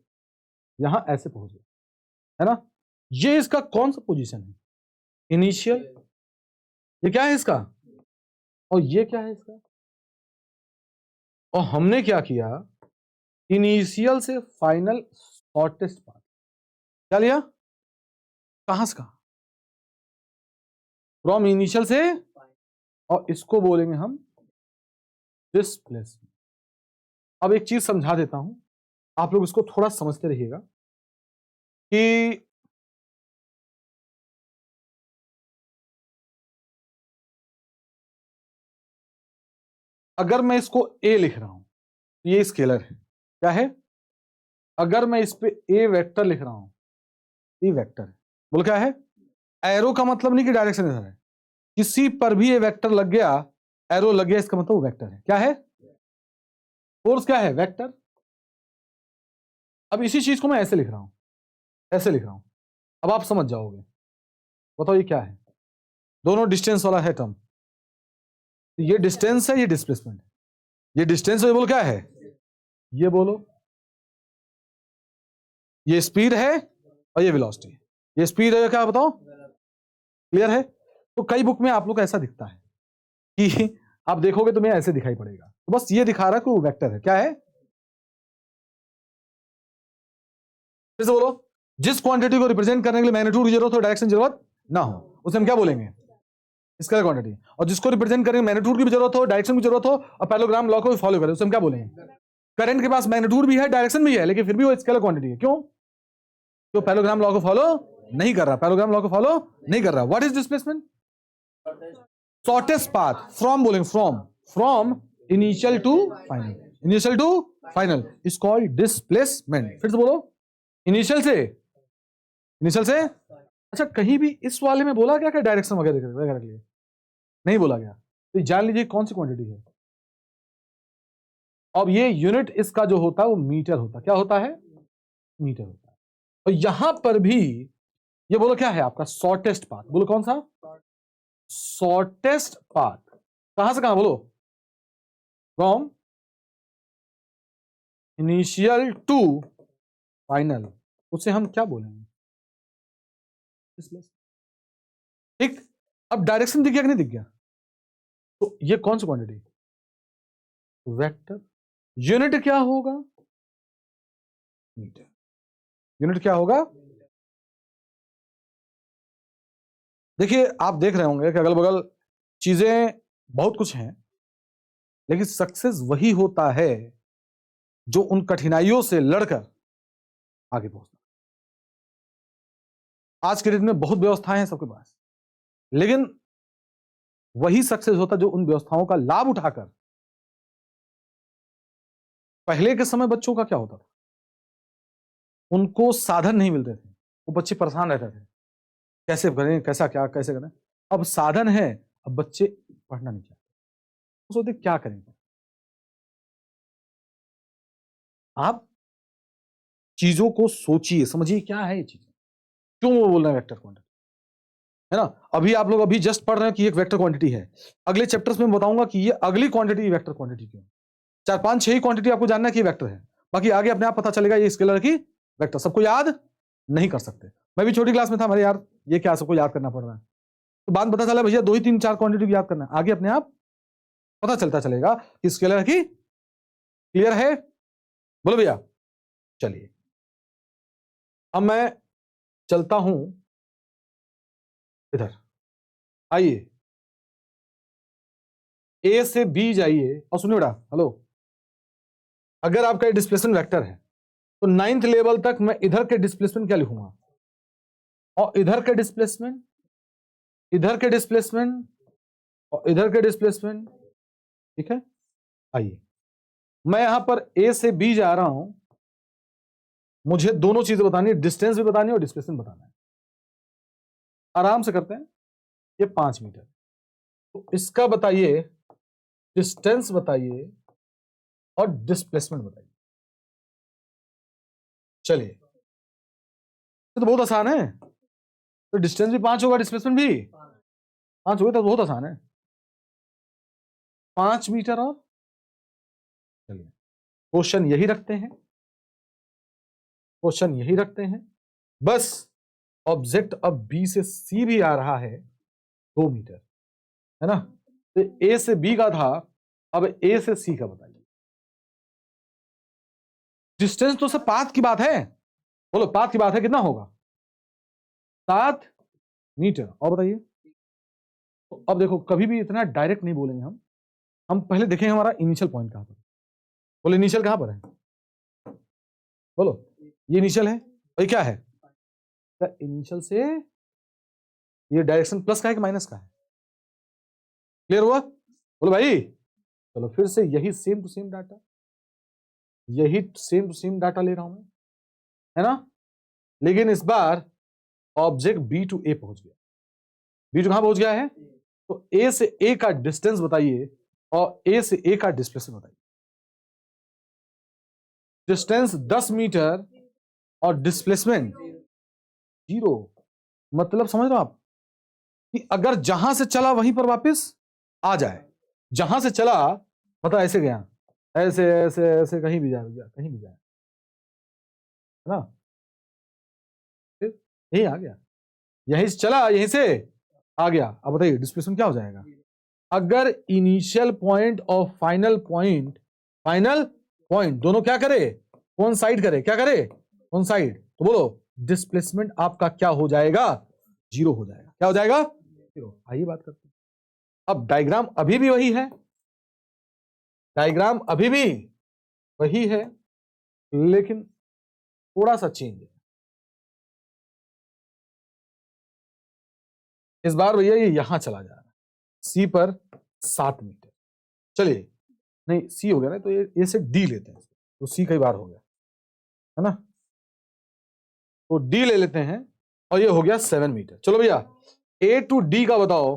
यहां ऐसे पहुंच गए, है ना? ये इसका कौन सा पोजीशन है? इनिशियल। ये क्या है इसका? और ये क्या है इसका? और हमने क्या किया? इनिशियल से फाइनल शॉर्टेस्ट पाथ क्या लिया? कहां से कहां? फ्रॉम इनिशियल से, और इसको बोलेंगे हम डिस्प्लेसमेंट। अब एक चीज समझा देता हूं, आप लोग इसको थोड़ा समझते रहिएगा कि अगर मैं इसको ए लिख रहा हूं, ये स्केलर है, क्या है? अगर मैं इस पे ए वेक्टर लिख रहा हूं, ये वेक्टर है, बोल क्या है? एरो का मतलब नहीं कि डायरेक्शन इधर है, किसी पर भी ये वेक्टर लग गया, एरो लग गया, इसका मतलब वो वेक्टर है। क्या है? फोर्स क्या है? वेक्टर। अब इसी चीज को मैं ऐसे लिख रहा हूं, ऐसे लिख रहा हूं, अब आप समझ जाओगे। बताओ ये क्या है? दोनों डिस्टेंस वाला है टर्म, ये डिस्टेंस है, ये डिस्प्लेसमेंट है। ये डिस्टेंस है, बोलो क्या है? ये बोलो, ये स्पीड है और ये वेलोसिटी है। ये स्पीड है, क्या बताओ? क्लियर है? तो कई बुक में आप लोग ऐसा दिखता है कि आप देखोगे तो मैं ऐसे दिखाई पड़ेगा, तो बस ये दिखा रहा है कि वो वेक्टर है। क्या है? फिर से बोलो। जिस क्वांटिटी को रिप्रेजेंट करने के लिए मैग्नीट्यूड की जरूरत हो, डायरेक्शन जरूरत ना हो, उसे हम क्या बोलेंगे? Scalar quantity. और जिसको रिप्रेजेंट करने में मैग्नीट्यूड की भी जरूरत हो, डायरेक्शन की जरूरत हो, और पैरेललोग्राम लॉ को फॉलो करे, उसे हम क्या बोलेंगे? करंट के पास मैग्नीट्यूड भी है, डायरेक्शन भी है, लेकिन फिर भी वो स्केलर क्वांटिटी है। क्यों? तो पैरेललोग्राम लॉ को फॉलो नहीं कर रहा, पैरेललोग्राम लॉ को फॉलो नहीं कर रहा। What is displacement? Shortest path, from बोलेंगे, from initial to final, initial to final is called displacement. फिर से बोलो, इनिशियल से। अच्छा, कहीं भी इस वाले में बोला गया क्या डायरेक्शन वगैरह वगैरह के लिए? नहीं बोला गया। तो जान लीजिए कौन सी क्वांटिटी है। अब ये यूनिट इसका जो होता है वो मीटर होता है। क्या होता है? मीटर होता है। और यहां पर भी ये बोलो क्या है आपका शॉर्टेस्ट पाथ। बोलो कौन सा? Shortest path. कहां से कहां बोलो? From initial to final. उसे हम क्या बोलेंगे? ठीक। अब डायरेक्शन दिख गया कि नहीं दिख गया? तो ये कौन सी क्वांटिटी? वेक्टर। यूनिट क्या होगा? मीटर। यूनिट क्या होगा? देखिए, आप देख रहे होंगे कि अगल बगल चीजें बहुत कुछ हैं, लेकिन सक्सेस वही होता है जो उन कठिनाइयों से लड़कर आगे पहुंचता। आज के डेट में बहुत व्यवस्थाएं हैं सबके पास, लेकिन वही सक्सेस होता जो उन व्यवस्थाओं का लाभ उठाकर। पहले के समय बच्चों का क्या होता था? उनको साधन नहीं मिलते थे, वो बच्चे परेशान रहते थे, कैसे करें, कैसा क्या कैसे करें। अब साधन है, अब बच्चे पढ़ना नहीं चाहते, वो सोचते क्या करेंगे। आप चीजों को सोचिए, समझिए क्या है ये चीज, क्यों वो बोल रहे हैं वेक्टर क्वांटिटी, है ना। अभी आप लोग अभी जस्ट पढ़ रहे हैं कि एक वेक्टर क्वांटिटी है। अगले चैप्टर्स में मैं बताऊंगा कि ये अगली क्वांटिटी वेक्टर क्वांटिटी क्यों। 4 5 6 ही क्वांटिटी आपको जानना है कि वेक्टर है, बाकी आगे अपने आप पता चलेगा ये स्केलर की वेक्टर। सबको याद नहीं कर सकते। मैं भी छोटी क्लास में था, हमारे यार ये क्या सबको याद करना पड़ रहा है, तो बाद पता चला भैया 2 ही 3 4 क्वांटिटी भी याद करना है, आगे अपने आप पता चलता चलेगा कि स्केलर की। क्लियर है? बोलो भैया। चलिए, अब मैं चलता हूं इधर, आइए ए से बी जाइए और सुनिए बेटा, हेलो। अगर आपका डिस्प्लेसमेंट वेक्टर है तो 9th लेवल तक मैं इधर के डिस्प्लेसमेंट क्या लिखूंगा, और इधर के डिस्प्लेसमेंट, इधर के डिस्प्लेसमेंट और इधर के डिस्प्लेसमेंट। ठीक है, आइए मैं यहां पर ए से बी जा रहा हूं, मुझे दोनों चीजें बतानी है, डिस्टेंस भी बतानी है और डिस्प्लेसमेंट बताना है। आराम से करते हैं। ये 5 मीटर, तो इसका बताइए, डिस्टेंस बताइए और डिस्प्लेसमेंट बताइए। चलिए, ये तो बहुत आसान है। तो डिस्टेंस भी 5 होगा, डिस्प्लेसमेंट भी 5 होगा, तो बहुत आसान है। 5 मीटर। और चलिए क्वेश्चन यही रखते हैं, क्वेश्चन यही रखते हैं। बस ऑब्जेक्ट अब बी से सी भी आ रहा है 2 मीटर, है ना। तो ए से बी का था, अब ए से सी का बताइए। डिस्टेंस तो सब पाथ की बात है, बोलो पाथ की बात है, कितना होगा? 7 मीटर। और बताइए। तो अब देखो, कभी भी इतना डायरेक्ट नहीं बोलेंगे हम पहले देखेंगे हमारा इनिशियल पॉइंट कहां पर। बोलो इनिशियल कहां पर है? बोलो, ये इनिशियल है और ये क्या है? इनिशियल से ये डायरेक्शन प्लस का है कि माइनस का है? क्लियर हुआ? बोलो भाई। चलो फिर से यही सेम टू सेम डाटा, यही सेम टू सेम डाटा ले रहा हूं मैं, है ना। लेकिन इस बार ऑब्जेक्ट बी टू ए पहुंच गया। बी टू कहां पहुंच गया है? तो ए से ए का डिस्टेंस बताइए और ए से ए का डिस्प्लेसमेंट बताइए। डिस्टेंस 10 मीटर और डिस्प्लेसमेंट 0। मतलब समझ रहे हो आप कि अगर जहां से चला वहीं पर वापस आ जाए, जहां से चला मतलब ऐसे गया, ऐसे ऐसे ऐसे कहीं भी जाए, कहीं भी जाए, है ना। फिर यही आ गया, यहीं से चला, यहीं से आ गया। अब बताइए डिस्प्लेसमेंट क्या हो जाएगा? अगर इनिशियल पॉइंट और फाइनल पॉइंट, फाइनल पॉइंट दोनों क्या करे, कौन साइड करे, क्या करे, कौन साइड, तो बोलो डिस्प्लेसमेंट आपका क्या हो जाएगा? 0 हो जाएगा। क्या हो जाएगा? 0। आइए बात करते हैं। अब डायग्राम अभी भी वही है, डायग्राम अभी भी वही है, लेकिन थोड़ा सा चेंज है। इस बार भैया ये यहां चला जा रहा है, सी पर 7 मीटर। चलिए, नहीं सी हो गया ना, तो ये से डी लेते हैं, तो सी कई बार हो गया है ना, तो डी ले लेते हैं और ये हो गया 7 मीटर। चलो भैया, ए टू डी का बताओ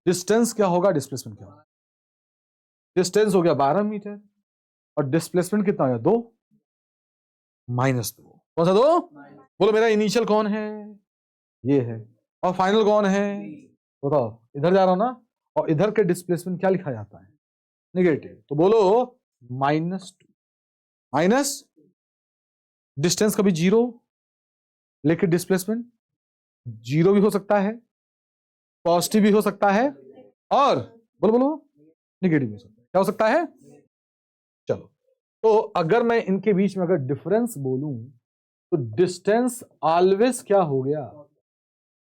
डिस्टेंस क्या होगा, डिस्प्लेसमेंट क्या होगा। डिस्टेंस हो गया 12 मीटर और डिस्प्लेसमेंट कितना हो गया, 2 -2। कौन सा 2? बोलो मेरा इनिशियल कौन है, ये है, और फाइनल कौन है, बताओ। इधर जा रहा हूं ना, और इधर के डिस्प्लेसमेंट क्या लिखा जाता है, नेगेटिव, तो बोलो -2। माइनस डिस्टेंस कभी 0, लेकिन डिस्प्लेसमेंट 0 भी हो सकता है, पॉजिटिव भी हो सकता है, और बोलो बोलो नेगेटिव भी हो सकता है। क्या हो सकता है? चलो, तो अगर मैं इनके बीच में अगर डिफरेंस बोलूं तो डिस्टेंस ऑलवेज क्या हो गया,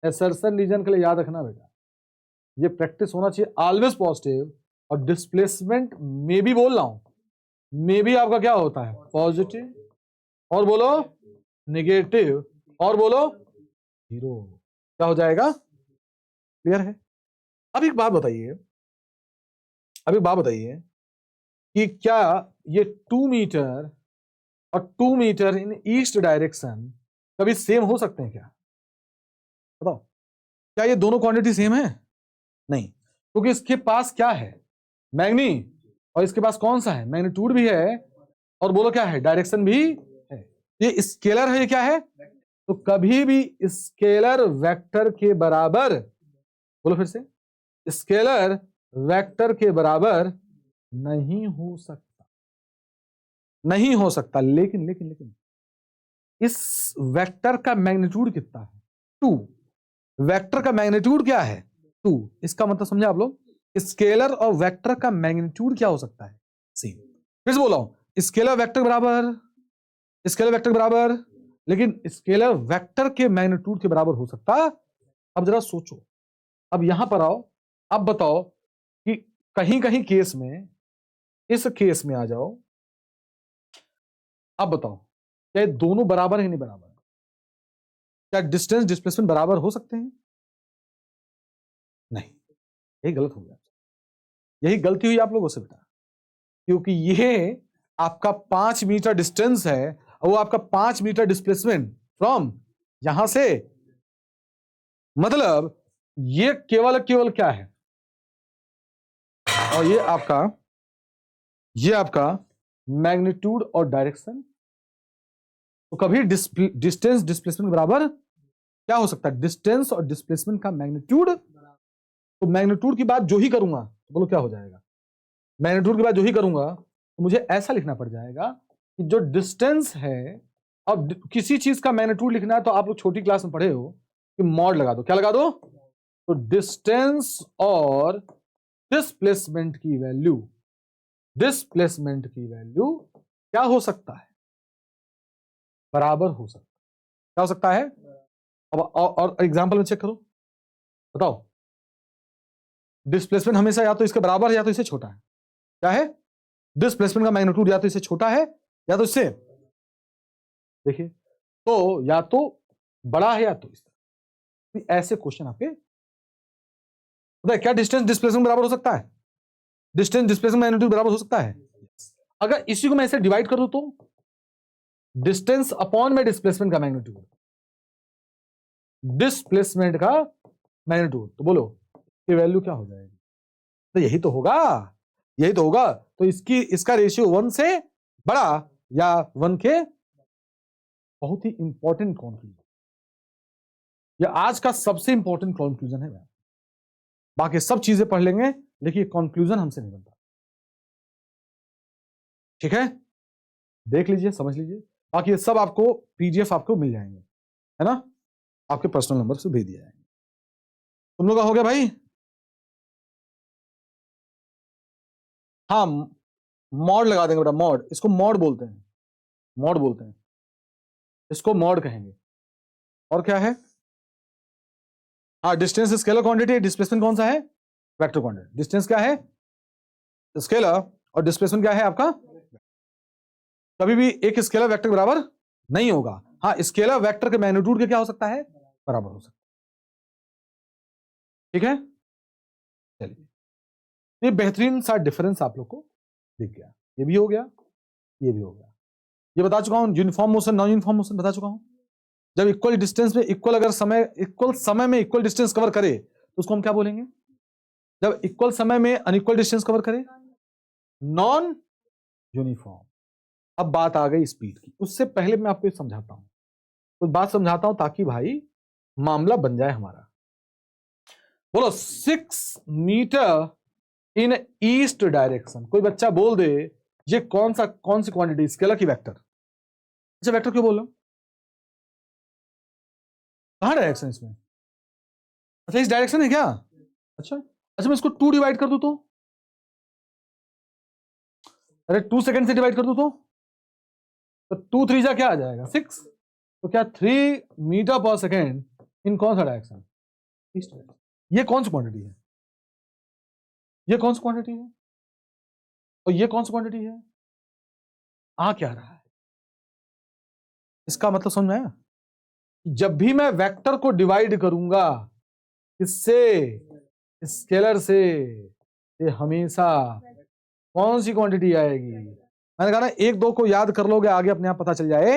एसर्शन रीजन के लिए याद रखना बेटा, ये प्रैक्टिस होना चाहिए, ऑलवेज पॉजिटिव। और डिस्प्लेसमेंट में भी बोल रहा हूं, में भी आपका क्या होता है, पॉजिटिव, और बोलो नेगेटिव, और बोलो 0। क्या हो जाएगा, क्लियर है? अब एक बात बताइए, कि क्या ये 2 मीटर और 2 मीटर इन ईस्ट डायरेक्शन कभी सेम हो सकते हैं क्या, बताओ। क्या ये दोनों क्वांटिटी सेम है? नहीं, क्योंकि इसके पास क्या है, मैग्नी, और इसके पास कौन सा है, मैग्नीट्यूड भी है, और बोलो क्या है, डायरेक्शन भी है। ये स्केलर है, ये क्या है, तो कभी भी स्केलर वेक्टर के बराबर, बोलो फिर से, स्केलर वेक्टर के बराबर नहीं हो सकता, नहीं हो सकता। लेकिन लेकिन लेकिन इस वेक्टर का मैग्नीट्यूड कितना है, 2। वेक्टर का मैग्नीट्यूड क्या है, 2। इसका मतलब समझे आप लोग, स्केलर और वेक्टर का मैग्नीट्यूड क्या हो सकता है, सेम। फिर से बोल रहा हूं, स्केलर वेक्टर बराबर, स्केलर वेक्टर बराबर, लेकिन स्केलर वेक्टर के मैग्नीट्यूड के बराबर हो सकता। अब जरा सोचो, अब यहां पर आओ, अब बताओ कि कहीं कहीं केस में, इस केस में आ जाओ, अब बताओ क्या ये दोनों बराबर है नहीं बराबर, क्या डिस्टेंस डिस्प्लेसमेंट बराबर हो सकते हैं? नहीं, यही गलत हो गया, यही गलती हुई आप लोगों से बेटा, क्योंकि ये आपका 5 मीटर डिस्टेंस है और वो आपका 5 मीटर डिस्प्लेसमेंट फ्रॉम यहां से, मतलब ये केवल केवल क्या है, और ये आपका मैग्नीट्यूड और डायरेक्शन, तो कभी डिस्टेंस डिस्प्लेसमेंट बराबर क्या हो सकता है, डिस्टेंस और डिस्प्लेसमेंट का मैग्नीट्यूड। तो मैग्नीट्यूड की बात जो ही करूंगा तो बोलो क्या हो जाएगा, मैग्नीट्यूड की बात जो ही करूंगा तो मुझे ऐसा लिखना पड़ जाएगा कि जो डिस्टेंस है, अब किसी चीज का मैग्नीट्यूड लिखना है तो आप लोग छोटी क्लास में पढ़े हो कि मॉड लगा दो, क्या लगा दो, तो डिस्टेंस और डिस्प्लेसमेंट की वैल्यू, डिस्प्लेसमेंट की वैल्यू क्या हो सकता है, बराबर हो सकता है। क्या हो सकता है? अब और एग्जांपल में चेक करो, बताओ। डिस्प्लेसमेंट हमेशा या तो इसके बराबर है या तो इससे छोटा है। क्या है? डिस्प्लेसमेंट का मैग्नीट्यूड या तो इससे छोटा है या तो इससे, देखिए, तो या तो बड़ा है या तो इससे। ऐसे क्वेश्चन आपके बताइए, क्या डिस्टेंस डिस्प्लेसमेंट बराबर हो सकता है, डिस्टेंस डिस्प्लेसमेंट मैग्नीट्यूड बराबर हो सकता है? अगर इसी को मैं ऐसे डिवाइड कर दूं तो डिस्टेंस अपॉन में डिस्प्लेसमेंट का मैग्नीट्यूड, डिस्प्लेसमेंट का मैग्नीट्यूड, तो बोलो ये वैल्यू क्या हो जाएगी, तो यही तो होगा, यही तो होगा। तो इसका रेशियो 1 से बड़ा या 1 के, बहुत ही इंपॉर्टेंट कंक्लूजन, यह आज का सबसे इंपॉर्टेंट कंक्लूजन है। बाकी सब चीजें पढ़ लेंगे लेकिन कंक्लूजन हमसे नहीं बनता, ठीक है, देख लीजिए, समझ लीजिए। बाकी ये सब आपको पीडीएफ आपको मिल जाएंगे, है ना, आपके पर्सनल नंबर से भेज दिया जाएंगे। तुम लोग का हो गया भाई? हाँ, मॉड लगा देंगे बेटा, मॉड, इसको मॉड बोलते हैं, मॉड बोलते हैं, इसको मॉड कहेंगे। और क्या है? हाँ, डिस्टेंस स्केलर क्वांटिटी, डिस्प्लेसमेंट कौन सा है, वेक्टर क्वांटिटी। डिस्टेंस क्या है, स्केलर, और डिस्प्लेसमेंट क्या है आपका, कभी भी एक स्केलर वेक्टर के बराबर नहीं होगा। हाँ, स्केलर वेक्टर के मैग्नीट्यूड के क्या हो सकता है, बराबर हो सकता है, ठीक है। चलिए। ये बेहतरीन सा डिफरेंस आप लोग को दिख गया। ये भी हो गया, ये भी हो गया। ये बता चुका हूं uniform motion, non uniform motion बता चुका हूं। जब इक्वल डिस्टेंस में इक्वल अगर इक्वल समय में इक्वल डिस्टेंस कवर करे तो उसको हम क्या बोलेंगे? जब इक्वल समय में अनइक्वल डिस्टेंस कवर करे, नॉन यूनिफॉर्म। अब बात आ गई स्पीड की। उससे पहले मैं आपको समझाता हूं, कुछ बात समझाता हूं ताकि भाई मामला बन जाए हमारा। बोलो 6 मीटर इन ईस्ट डायरेक्शन। कोई बच्चा बोल दे ये कौन सी क्वांटिटी, स्केलर की वेक्टर? अच्छा वेक्टर क्यों बोल रहा हूं? कहां डायरेक्शन इसमें? अच्छा इस डायरेक्शन है क्या? अच्छा अच्छा, मैं इसको 2 डिवाइड कर दूं तो? अरे 2 सेकंड से डिवाइड कर दूं तो 2 3 जा क्या आ जाएगा? 6। तो क्या 3 मीटर पर सेकेंड इन कौन सा डायरेक्शन? East direction. ये कौन सी क्वांटिटी है? ये कौन सी क्वांटिटी है? और ये कौन सी क्वांटिटी है? आ क्या रहा है? इसका मतलब समझ में आया? जब भी मैं वेक्टर को डिवाइड करूंगा इससे, स्केलर से, ये हमेशा कौन सी क्वांटिटी आएगी? मैंने कहा ना 1 2 को याद कर लोगे, आगे अपने आप पता चल जाए।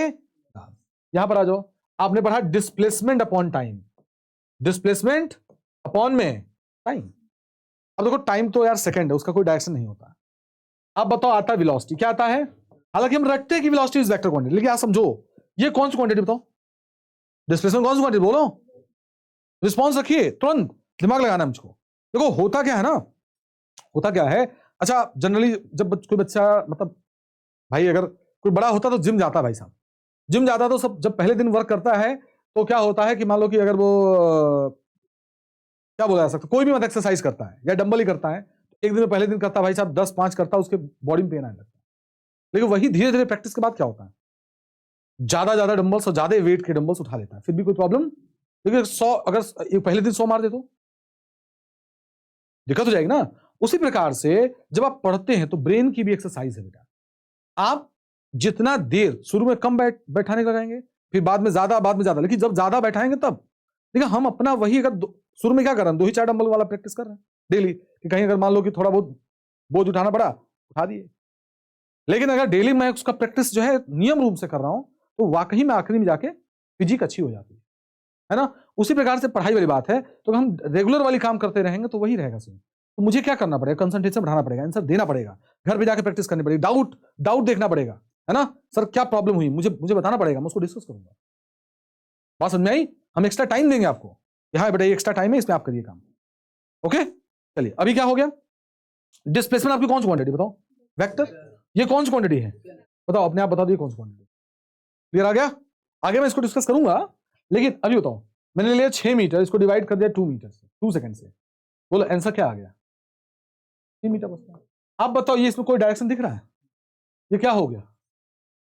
यहां पर आ जाओ। आपने पढ़ा displacement upon time, displacement upon में टाइम। अब देखो टाइम तो यार सेकंड है, उसका कोई डायरेक्शन नहीं होता। अब बताओ आता है वेलोसिटी, क्या आता है? हालांकि हम रखते हैं कि वेलोसिटी इज वेक्टर क्वांटिटी, लेकिन आप समझो ये कौन सी क्वांटिटी बताओ? डिस्प्लेसमेंट कौन सी क्वांटिटी बोलो? रिस्पॉन्स रखिए, तुरंत दिमाग लगाना है मुझको। देखो होता क्या है ना, होता क्या है, अच्छा जनरली जब कोई बच्चा मतलब भाई अगर कोई बड़ा होता तो जिम जाता, भाई साहब जिम जाता तो सब जब पहले दिन वर्क करता है तो क्या होता है कि मान लो कि अगर वो क्या बोला जा सकता, कोई भी मतलब एक्सरसाइज करता है या डंबल ही करता है, एक दिन में पहले दिन करता है भाई साहब 10 5 करता है, उसके बॉडी में पेन आने लगता है। लेकिन वही धीरे धीरे प्रैक्टिस के बाद क्या होता है, ज्यादा डंबल्स और ज्यादा वेट के डंबल्स उठा लेता है, फिर भी कोई प्रॉब्लम। लेकिन 100 अगर पहले दिन 100 मार दे तो दिक्कत हो जाएगी ना। उसी प्रकार से जब आप पढ़ते हैं तो ब्रेन की भी एक्सरसाइज है बेटा। आप जितना देर शुरू में कम बैठाने लगाएंगे, फिर बाद में ज्यादा, लेकिन जब ज्यादा बैठाएंगे तब। देखिए हम अपना वही अगर शुरू में क्या कर रहे हैं, 2 ही 4 डंबल वाला प्रैक्टिस कर रहे हैं डेली, कि कहीं अगर मान लो कि थोड़ा बहुत बोझ उठाना पड़ा उठा दिए। लेकिन अगर डेली मैं उसका प्रैक्टिस जो है नियम रूप से कर रहा हूं तो वाकई में आखिरी में जाके फिजिक अच्छी हो जाती है ना। उसी प्रकार से पढ़ाई वाली बात है, तो हम रेगुलर वाली काम करते रहेंगे तो वही रहेगा सही। तो मुझे क्या करना पड़ेगा, कंसंट्रेशन बढ़ाना पड़ेगा, आंसर देना पड़ेगा, घर पे जाकर प्रैक्टिस करनी पड़ेगी, डाउट देखना पड़ेगा, है ना। सर क्या प्रॉब्लम हुई, मुझे बताना पड़ेगा, मैं उसको डिस्कस करूंगा। बात समझ में आई? हम एक्स्ट्रा टाइम देंगे आपको, हाँ बेटा ये एक्स्ट्रा टाइम है, इसमें आप करिए काम। ओके चलिए, अभी क्या हो गया? डिस्प्लेसमेंट आपकी कौन सी क्वांटिटी बताओ? वेक्टर। ये कौन सी क्वांटिटी है बताओ, अपने आप बता दो कौन सी क्वांटिटी। क्लियर आ गया? आगे मैं इसको डिस्कस करूंगा, लेकिन अभी बताओ मैंने लिया 6 मीटर, इसको डिवाइड कर दिया 2 मीटर से, 2 सेकंड से। बोलो आंसर क्या आ गया? 3 मीटर बचता। आप बताओ ये इसमें कोई डायरेक्शन दिख रहा है? ये क्या हो गया?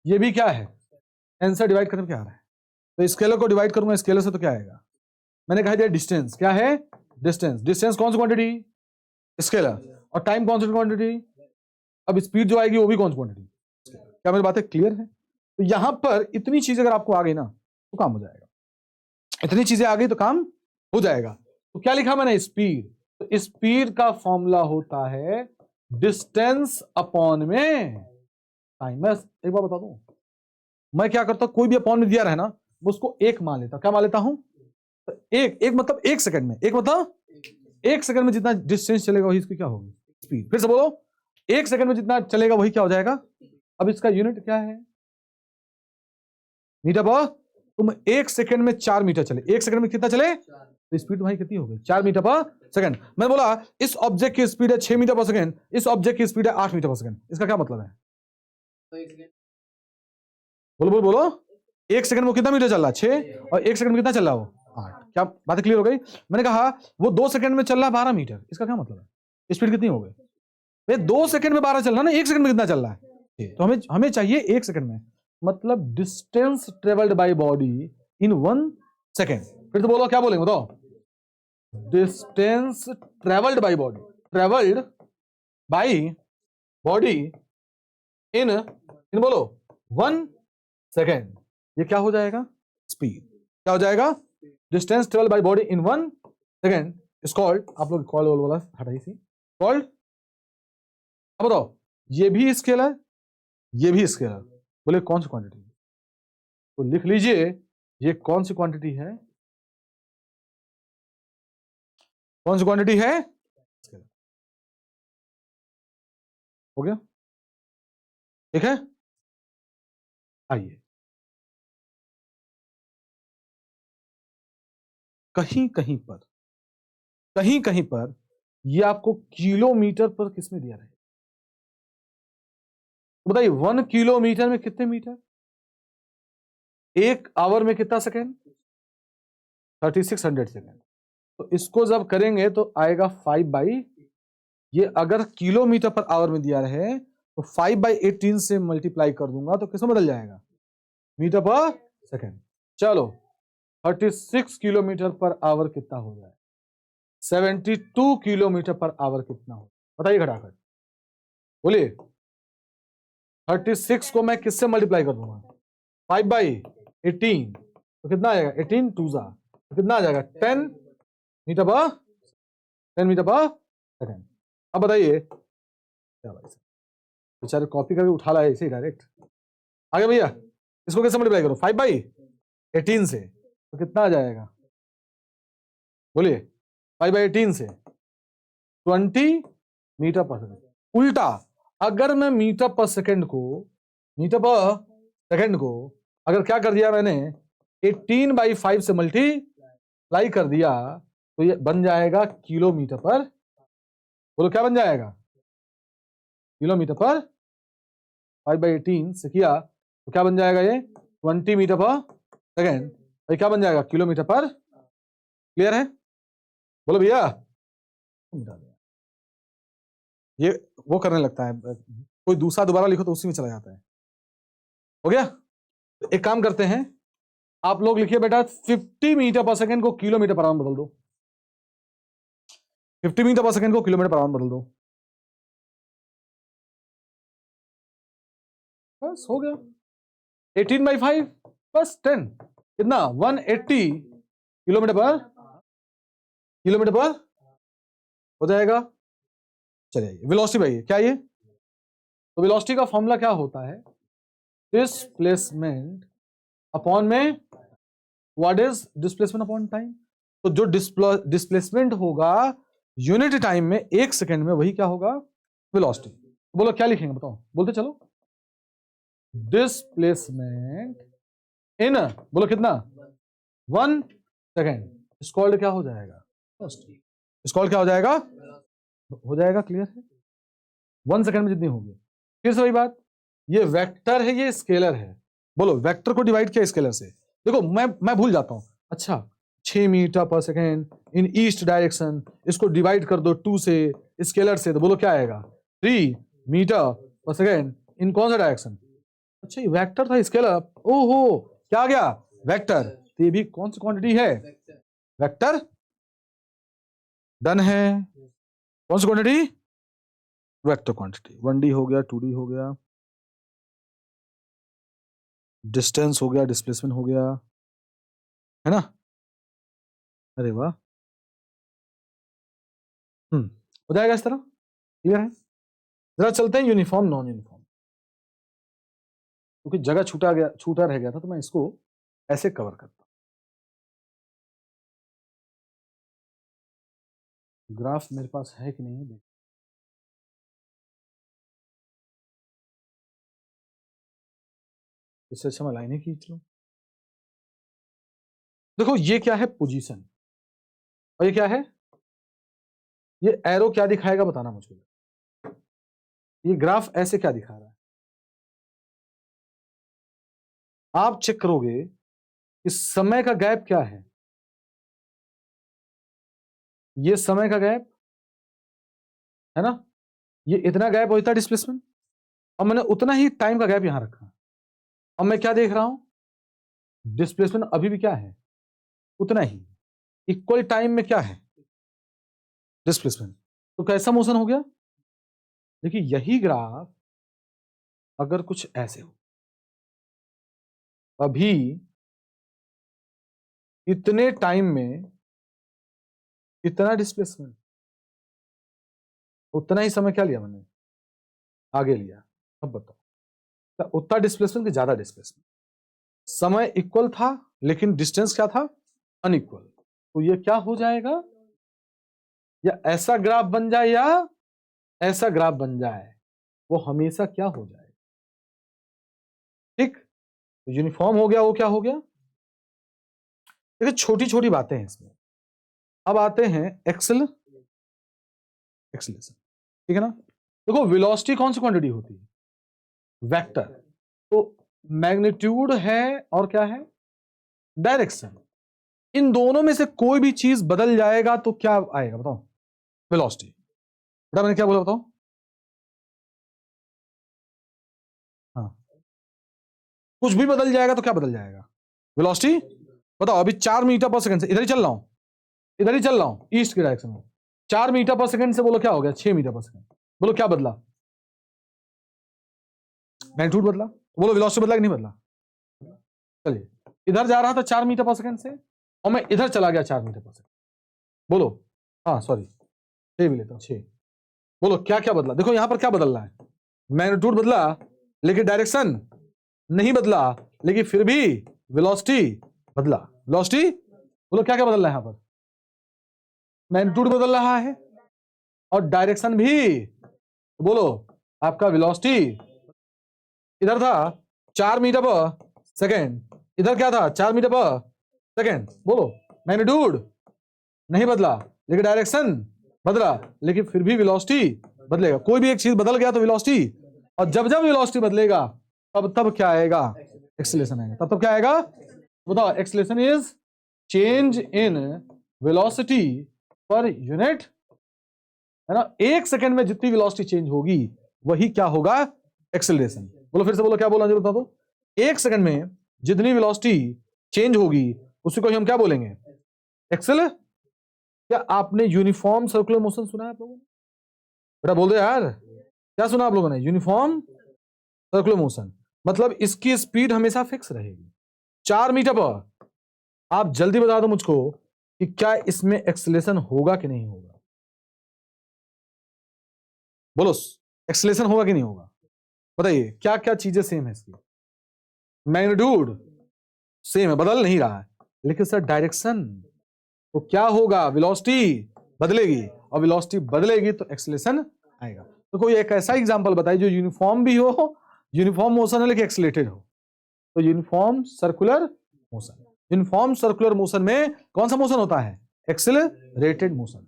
ये भी क्या है? आंसर डिवाइड करने में क्या आ रहा है? तो स्केलर को डिवाइड करूंगा स्केलर से तो क्या आएगा? मैंने कहा दिया डिस्टेंस, क्या है? डिस्टेंस कौन सी क्वांटिटी? स्केलर। और टाइम कौन सी क्वांटिटी? अब स्पीड जो आएगी वो भी कौन सी क्वांटिटी? क्या मेरी बातें क्लियर है? तो यहां पर इतनी चीजें अगर आपको आ गई ना तो काम हो जाएगा। इतनी चीजें आ गई तो काम हो जाएगा। तो क्या लिखा मैंने? स्पीड। तो स्पीड का फॉर्मूला होता है डिस्टेंस अपॉन में टाइम। मैं एक बार बता दूं, मैं क्या करता हूं, कोई भी अपॉन में दिया रहे ना मैं उसको 1 मान लेता। क्या मान लेता हूं? तो एक मतलब 1 सेकंड में, एक मतलब 1 सेकंड में जितना डिस्टेंस चलेगा वही इसकी क्या होगी? स्पीड। फिर से बोलो, 1 सेकंड में जितना चलेगा वही क्या हो जाएगा? अब इसका यूनिट क्या है? मीटर पर। तुम 1 सेकंड में 4 मीटर चले, 1 सेकंड में कितना चले तो स्पीड तुम्हारी कितनी हो गई? 4 मीटर पर सेकंड। मैंने बोला इस ऑब्जेक्ट की स्पीड है 6 मीटर पर सेकंड, इस ऑब्जेक्ट की स्पीड है 8 मीटर पर सेकंड। इसका क्या मतलब है? बोलो 1 सेकंड में कितना मीटर चल रहा है? 6, और 1 सेकंड में कितना चल रहा है? वो 8। क्या बात क्लियर हो गई? मैंने कहा वो 2 सेकंड में चल रहा है 12 मीटर। इसका क्या मतलब है? स्पीड कितनी हो गई? 2 सेकंड में 12 चल रहा है ना, 1 सेकंड में कितना चल रहा है? तो हमें चाहिए 1 सेकंड में, मतलब distance travelled by body in 1 second. फिर तो बोलो क्या बोलेंगे बताओ? Distance travelled by body, travelled by body in बोलो 1 सेकंड। ये क्या हो जाएगा? स्पीड। क्या हो जाएगा? Distance travelled by body in 1 second is called, आप लोग कॉल वाला हटाइए सी, कॉल्ड अब बताओ, ये भी स्केलर, ये भी स्केलर, बोले कौन सी क्वांटिटी? तो लिख लीजिए ये कौन सी क्वांटिटी है, कौन सी क्वांटिटी है? स्केलर। हो गया, ठीक है। आइए, कहीं कहीं पर ये आपको किलोमीटर पर किसमें दिया रहेगा? तो बताइए 1 किलोमीटर में कितने मीटर? 1 आवर में कितना सेकेंड? 3600 सेकेंड। तो इसको जब करेंगे तो आएगा 5/, ये अगर किलोमीटर पर आवर में दिया रहे तो 5/18 से मल्टीप्लाई कर दूंगा तो किसमें बदल जाएगा? मीटर पर सेकेंड। चलो 36 किलोमीटर पर आवर कितना हो जाए? 72 किलोमीटर पर आवर कितना हो? बताइए घटाकर, बोलिए। 36 को मैं किससे मल्टीप्लाई कर दूंगा? 5/18, तो कितना आ जाएगा? 18 टू जा, तो कितना आ जाएगा? 10 मीटर पर, 10 मीटर पर सेकेंड। अब बताइए, क्या भाई साहब बेचारे कॉपी करके उठा लाए ऐसे ही डायरेक्ट। आगे भैया, इसको कैसे मल्टीप्लाई करो? 5/18 से, तो कितना आ जाएगा? बोलिए। 5/18 से 20 मीटर पर सेकेंड। उल्टा, अगर मैं मीटर पर सेकेंड को, मीटर पर सेकेंड को अगर क्या कर दिया मैंने, 18/5 से मल्टीप्लाई कर दिया तो ये बन जाएगा किलोमीटर पर। बोलो क्या बन जाएगा? किलोमीटर पर। 5/18 से किया तो क्या बन जाएगा? ये 20 मीटर पर सेकेंड। भाई क्या बन जाएगा? किलोमीटर पर। क्लियर है? बोलो भैया। ये वो करने लगता है, कोई दूसरा दोबारा लिखो तो उसी में चला जाता है। हो गया? एक काम करते हैं, आप लोग लिखिए बेटा 50 मीटर पर सेकेंड को किलोमीटर पर आवर में बदल दो। 50 मीटर पर सेकेंड को किलोमीटर पर आवर में बदल दो। बस हो गया। 18/5 बस 10, कितना? 180 किलोमीटर पर हो जाएगा। चलिए वेलोसिटी भाई क्या ये? तो वेलोसिटी का फॉर्मूला क्या होता है? डिस्प्लेसमेंट अपॉन में what is displacement upon time. तो जो डिस्प्लेसमेंट होगा यूनिट टाइम में, 1 सेकेंड में, वही क्या होगा? वेलोसिटी। बोलो क्या लिखेंगे, बताओ, बोलते चलो। डिस्प्लेसमेंट इन, बोलो कितना? 1 सेकेंड। स्कॉल्ड क्या हो जाएगा? स्कॉल्ड क्या हो जाएगा? हो जाएगा। क्लियर है? 1 सेकेंड में जितनी होगी। फिर से वही बात, ये वेक्टर है, ये स्केलर है। बोलो वेक्टर को डिवाइड किया स्केलर से। देखो मैं भूल जाता हूं। अच्छा, 6 मीटर पर सेकेंड इन ईस्ट डायरेक्शन, इसको डिवाइड कर दो 2 से, स्केलर से, तो बोलो क्या आएगा? 3 मीटर पर सेकेंड इन कौन सा डायरेक्शन? अच्छा ये वेक्टर था, स्केलर। ओहो, क्या आ गया? वेक्टर। तो ये भी कौन सी क्वांटिटी है? वेक्टर। डन है। कौन सी क्वांटिटी? Vector quantity. 1D हो गया, 2D हो गया, डिस्टेंस हो गया, डिस्प्लेसमेंट हो गया, है ना? अरे वाह। हो जाएगा इस तरह। क्लियर है? जरा चलते हैं यूनिफॉर्म नॉन यूनिफॉर्म, क्योंकि जगह छूटा रह गया था तो मैं इसको ऐसे कवर करता हूं। ग्राफ मेरे पास है कि नहीं देख, इससे अच्छा मैं लाइनें खींच लूं। देखो ये क्या है? पोजीशन। और ये क्या है? ये एरो क्या दिखाएगा बताना मुझे। ये ग्राफ ऐसे क्या दिखा रहा है? आप चेक करोगे कि समय का गैप क्या है। ये समय का गैप है ना, ये इतना गैप होता है डिस्प्लेसमेंट, और मैंने उतना ही टाइम का गैप यहां रखा। अब मैं क्या देख रहा हूं? डिस्प्लेसमेंट अभी भी क्या है? उतना ही। इक्वल टाइम में क्या है? डिस्प्लेसमेंट। तो कैसा मोशन हो गया? देखिए यही ग्राफ अगर कुछ ऐसे हो, अभी इतने टाइम में इतना डिस्प्लेसमेंट, उतना ही समय क्या लिया मैंने? आगे लिया। अब बताओ क्या उतना डिस्प्लेसमेंट कि ज्यादा डिस्प्लेसमेंट? समय इक्वल था लेकिन डिस्टेंस क्या था? अनइक्वल। तो ये क्या हो जाएगा? या ऐसा ग्राफ बन जाए या ऐसा ग्राफ बन जाए, वो हमेशा क्या हो जाए? ठीक, तो यूनिफॉर्म हो गया, वो क्या हो गया? देखिए छोटी छोटी बातें हैं इसमें। अब आते हैं एक्सेलेरेशन, ठीक है ना? देखो वेलोसिटी कौन सी क्वांटिटी होती है? वेक्टर। तो मैग्नीट्यूड है और क्या है? डायरेक्शन। इन दोनों में से कोई भी चीज बदल जाएगा तो क्या आएगा बताओ? वेलोसिटी। बेटा मैंने क्या बोला बताओ? हाँ, कुछ भी बदल जाएगा तो क्या बदल जाएगा? वेलोसिटी। बताओ अभी 4 मीटर पर सेकंड से इधर ही चल रहा हूं, इधर ही चल रहा हूं ईस्ट के डायरेक्शन में। 4 मीटर पर सेकंड से बोलो क्या हो गया? 6 मीटर पर सेकंड। बोलो क्या बदला? मैग्नीट्यूड बदला। बोलो वेलोसिटी बदला कि नहीं बदला? चलिए, इधर जा रहा था 4 मीटर पर सेकंड से और मैं इधर चला गया 4 मीटर पर सेकंड। बोलो, हाँ सॉरी 6 भी लेता हूं 6। बोलो क्या क्या बदला? देखो यहां पर क्या बदल रहा है? मैग्नीट्यूड बदला लेकिन डायरेक्शन नहीं बदला, लेकिन फिर भी वेलोसिटी बदला। वेलोसिटी, बोलो क्या क्या बदल रहा है यहां पर? मैग्नीट्यूड बदल रहा है और डायरेक्शन भी। बोलो आपका वेलोसिटी इधर था 4 मीटर पर सेकेंड, इधर क्या था? 4 मीटर पर सेकेंड। बोलो मैग्नीट्यूड नहीं बदला लेकिन डायरेक्शन बदला, लेकिन फिर भी वेलोसिटी बदलेगा। कोई भी एक चीज बदल गया तो वेलोसिटी, और जब जब वेलोसिटी बदलेगा तब तब क्या आएगा? एक्सेलरेशन आएगा। तब तब क्या आएगा बताओ? Acceleration is change in velocity per unit, है ना? एक सेकंड में जितनी वेलोसिटी चेंज होगी वही क्या होगा? एक्सेलरेशन। बोलो फिर से, बोलो क्या बोलना जरूर था? तो एक सेकंड में जितनी वेलोसिटी चेंज होगी उसी को हम क्या बोलेंगे? एक्सेल। क्या आपने यूनिफॉर्म सर्कुलर मोशन सुना है आप लोगों ने? बेटा बोल दो यार, क्या सुना आप लोगों ने? यूनिफॉर्म सर्कुलर मोशन मतलब इसकी स्पीड हमेशा फिक्स रहेगी 4 मीटर पर। आप जल्दी बता दो मुझको कि क्या इसमें एक्सेलरेशन होगा कि नहीं होगा? बोलो एक्सेलरेशन होगा कि नहीं होगा? बताइए क्या क्या चीजें सेम है इसकी? मैग्नीट्यूड सेम है, बदल नहीं रहा है, लेकिन सर डायरेक्शन, तो क्या होगा? वेलोसिटी बदलेगी, और वेलोसिटी बदलेगी तो एक्सेलरेशन आएगा। तो कोई एक ऐसा एग्जांपल बताइए जो यूनिफॉर्म भी हो, यूनिफॉर्म मोशन है लेकिन एक्सेलरेटेड हो। तो uniform circular motion. Uniform circular motion में कौन सा मोशन होता है? Accelerated motion.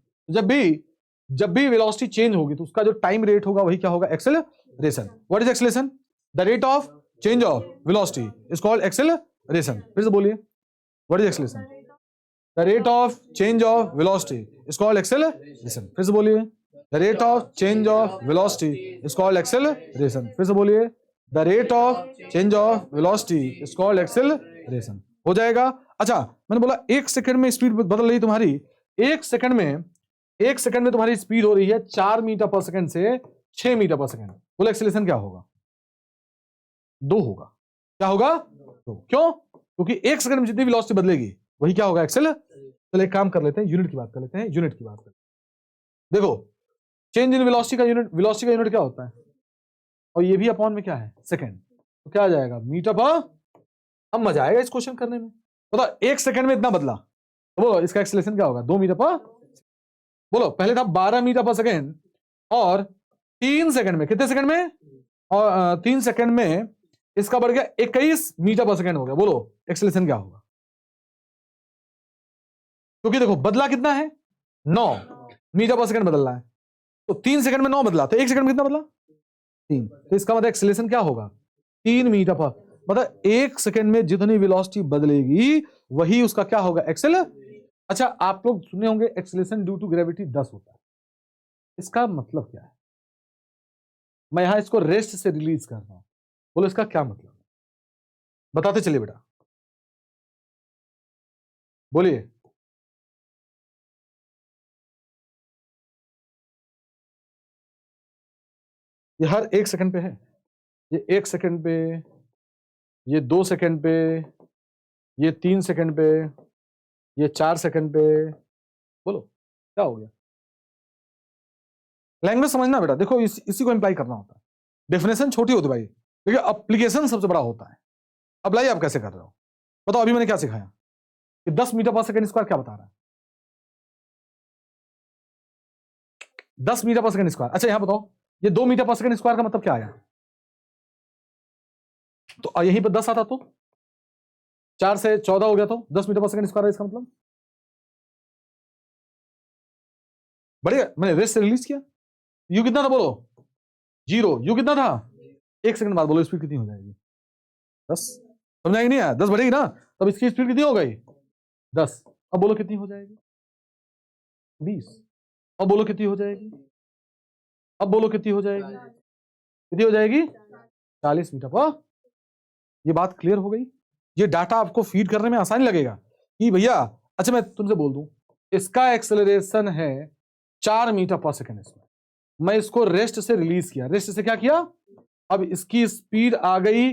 जब भी वेलोसिटी चेंज होगी तो उसका जो टाइम रेट होगा वही क्या होगा? Acceleration. What is acceleration? The rate of change of velocity is called acceleration. फिर से बोलिए, what is acceleration? The rate of change of velocity is called acceleration. फिर से बोलिए, the rate of change of velocity is called acceleration. फिर से बोलिए, the rate of change of velocity is called acceleration. हो जाएगा। अच्छा मैंने बोला एक सेकंड में स्पीड बदल रही तुम्हारी, एक सेकंड में तुम्हारी स्पीड हो रही है 4 मीटर पर सेकंड से 6 मीटर पर सेकंड। बोलो एक्सेलरेशन क्या होगा? 2 होगा। क्या होगा? 2। क्यों? क्योंकि एक सेकंड में जितनी वेलोसिटी बदलेगी वही क्या होगा? एक्सेल। चलो एक काम कर लेते हैं, यूनिट की बात कर लेते हैं, यूनिट की बात कर। देखो चेंज इन वेलोसिटी का यूनिट, वेलोसिटी का यूनिट क्या होता है? और ये भी अपॉन में क्या है? सेकंड। तो क्या आ जाएगा? मीटर पर। अब मजा आएगा इस क्वेश्चन करने में। बताओ एक सेकंड में इतना बदला तो बोलो इसका एक्सेलरेशन क्या होगा? 2 मीटर पर। बोलो पहले था 12 मीटर पर सेकंड और 3 सेकंड में, कितने सेकंड में? और 3 सेकंड में इसका बढ़ गया 21 मीटर पर सेकंड हो गया। बोलो एक्सेलरेशन क्या होगा? क्योंकि देखो बदला कितना है? 9 मीटर पर सेकंड बदल रहा है, तो 3 सेकंड में 9 बदला, तो 1 सेकंड में कितना बदला? 3। तो इसका मतलब एक्सेलरेशन क्या होगा? 3 मीटर पर। मतलब 1 सेकंड में जितनी वेलोसिटी बदलेगी वही उसका क्या होगा? एक्सेल। अच्छा आप लोग सुने होंगे एक्सेलरेशन ड्यू टू ग्रेविटी 10 होता है। इसका मतलब क्या है? मैं यहां इसको रेस्ट से रिलीज कर रहा हूं। बोलो इसका क्या मतलब? बताते चलिए बेटा, बोलिए। ये हर 1 सेकंड पे है। ये 1 सेकंड पे, ये 2 सेकंड पे, ये 3 सेकंड पे, ये 4 सेकंड पे। बोलो क्या हो गया? लैंग्वेज समझना बेटा, देखो इसी को इंप्लाई करना होता है। डेफिनेशन छोटी होती है भाई, लेकिन एप्लीकेशन सबसे बड़ा होता है। अब लाइए आप कैसे कर रहे हो, बताओ। अभी मैंने क्या सिखाया कि 10 मीटर पर सेकंड स्क्वायर क्या बता रहा है, 10 मीटर पर सेकंड स्क्वायर। अच्छा यहां बताओ, ये 2 मीटर पर सेकंड स्क्वायर का मतलब क्या आया, तो यहीं पर 10 आता तो 4 से 14 हो गया, तो 10 मीटर पर सेकंड स्क्वायर है इसका मतलब। बढ़िया, मैंने रेस्ट से रिलीज किया। यू कितना था बोलो, 0। यू कितना था, 1 सेकंड बाद बोलो स्पीड कितनी हो जाएगी, 10। समझाएगी नहीं आया, 10 बढ़ेगी ना, तब इसकी स्पीड कितनी हो गई, 10। अब बोलो कितनी हो जाएगी, 20। अब बोलो कितनी हो जाएगी, अब बोलो कितनी हो जाएगी, कितनी हो जाएगी, 40 मीटर पर। ये बात क्लियर हो गई। ये डाटा आपको फीड करने में आसानी लगेगा कि भैया, अच्छा मैं तुमसे बोल दूं, इसका एक्सेलरेशन है 4 मीटर पर सेकंड स्क्वायर, मैं इसको रेस्ट से रिलीज किया, रेस्ट से क्या किया, अब इसकी स्पीड आ गई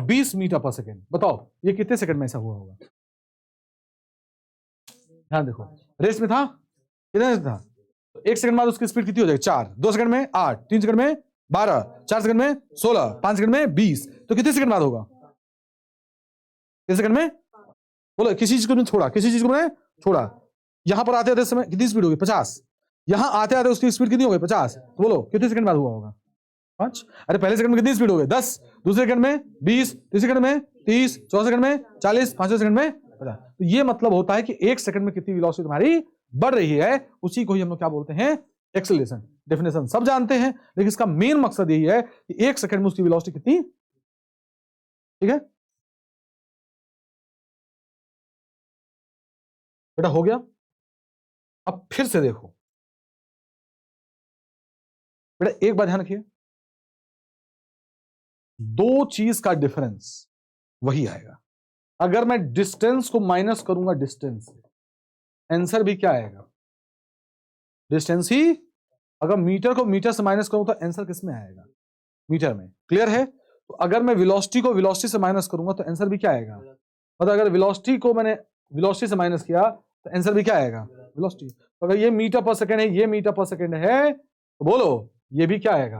20 मीटर पर सेकंड। बताओ ये कितने सेकंड में ऐसा हुआ होगा, ध्यान देखो। रेस्ट में था, कितने था, तो 1 सेकंड बाद उसकी स्पीड कितनी हो जाएगी, 4, 2 सेकंड में 8, 3 सेकंड में 12, 4 सेकंड में 16, 5 सेकंड में 20, तो कितने सेकंड बाद होगा, कितने सेकंड में, बोलो। किसी चीज को छोड़ा, किसी चीज को मैंने छोड़ा, यहां पर आते आते समय कितनी स्पीड होगी, 50। यहां आते आते उसकी स्पीड कितनी हो गई, 50, तो बोलो कितने सेकंड बाद हुआ होगा, 5। अरे पहले सेकंड में कितनी स्पीड हो गई, 10, दूसरे सेकंड में 20, तीसरे सेकंड में 30, चौथे सेकंड में 40, पांचवें सेकंड में 50। तो ये मतलब होता है कि 1 सेकंड में कितनी वेलोसिटी तुम्हारी बढ़ रही है, उसी को ही हम लोग क्या बोलते हैं, एक्सेलरेशन। डेफिनेशन सब जानते हैं, लेकिन इसका मेन मकसद यही है कि 1 सेकंड में उसकी वेलोसिटी कितनी, ठीक है बेटा, हो गया। अब फिर से देखो बेटा, एक बात ध्यान रखिए, दो चीज का डिफरेंस वही आएगा। अगर मैं डिस्टेंस को माइनस करूंगा डिस्टेंस से, आंसर भी क्या आएगा, डिस्टेंस ही। अगर मीटर को मीटर से माइनस करूं तो आंसर किस में आएगा, मीटर में। क्लियर है। तो अगर मैं वेलोसिटी को वेलोसिटी से माइनस करूंगा तो आंसर भी क्या आएगा, मतलब अगर वेलोसिटी को मैंने वेलोसिटी से माइनस किया तो आंसर भी क्या आएगा, वेलोसिटी। तो अगर ये मीटर पर सेकंड है, ये मीटर पर सेकंड है, तो बोलो ये भी क्या आएगा।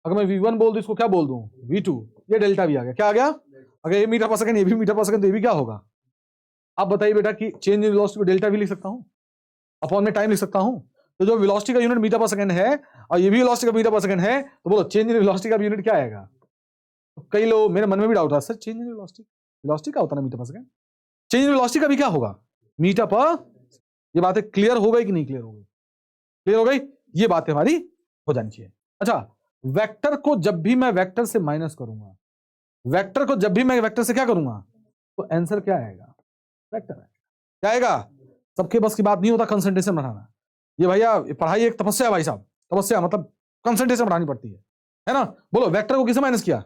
अगर मैं v1 बोल दूं, इसको क्या बोल दूं, v2, ये डेल्टा भी आ गया, क्या आ गया। अगर ये मीटर पर सेकंड, ये भी मीटर पर सेकंड, तो ये भी क्या होगा। आप बताइए बेटा कि चेंज इन वेलोसिटी को डेल्टा भी लिख सकता हूं, अपॉन में टाइम लिख सकता हूं। तो जो वेलोसिटी का यूनिट मीटर पर सेकंड है और ये भी वेलोसिटी का मीटर पर सेकंड है, तो बोलो चेंज इन वेलोसिटी का यूनिट क्या आएगा। तो कई लोग, मेरे मन में भी डाउट था, sir change in velocity, velocity का होता है मीटर पर सेकंड, चेंज इन वेलोसिटी का भी क्या होगा, मीटर पर। ये बातें क्लियर हो गई कि नहीं क्लियर हो गई, क्लियर हो गई। ये बातें हमारी हो जानी चाहिए। अच्छा, वेक्टर को जब भी मैं वेक्टर से माइनस करूंगा, वेक्टर को जब भी मैं वेक्टर से क्या करूंगा, तो आंसर क्या आएगा, वेक्टर आएगा। क्या आएगा, सबके बस की बात नहीं होता कंसंट्रेशन बढ़ाना। ये भैया पढ़ाई एक तपस्या है भाई साहब, तपस्या मतलब कंसंट्रेशन बढ़ानी पड़ती है ना। बोलो वेक्टर को किसे माइनस किया,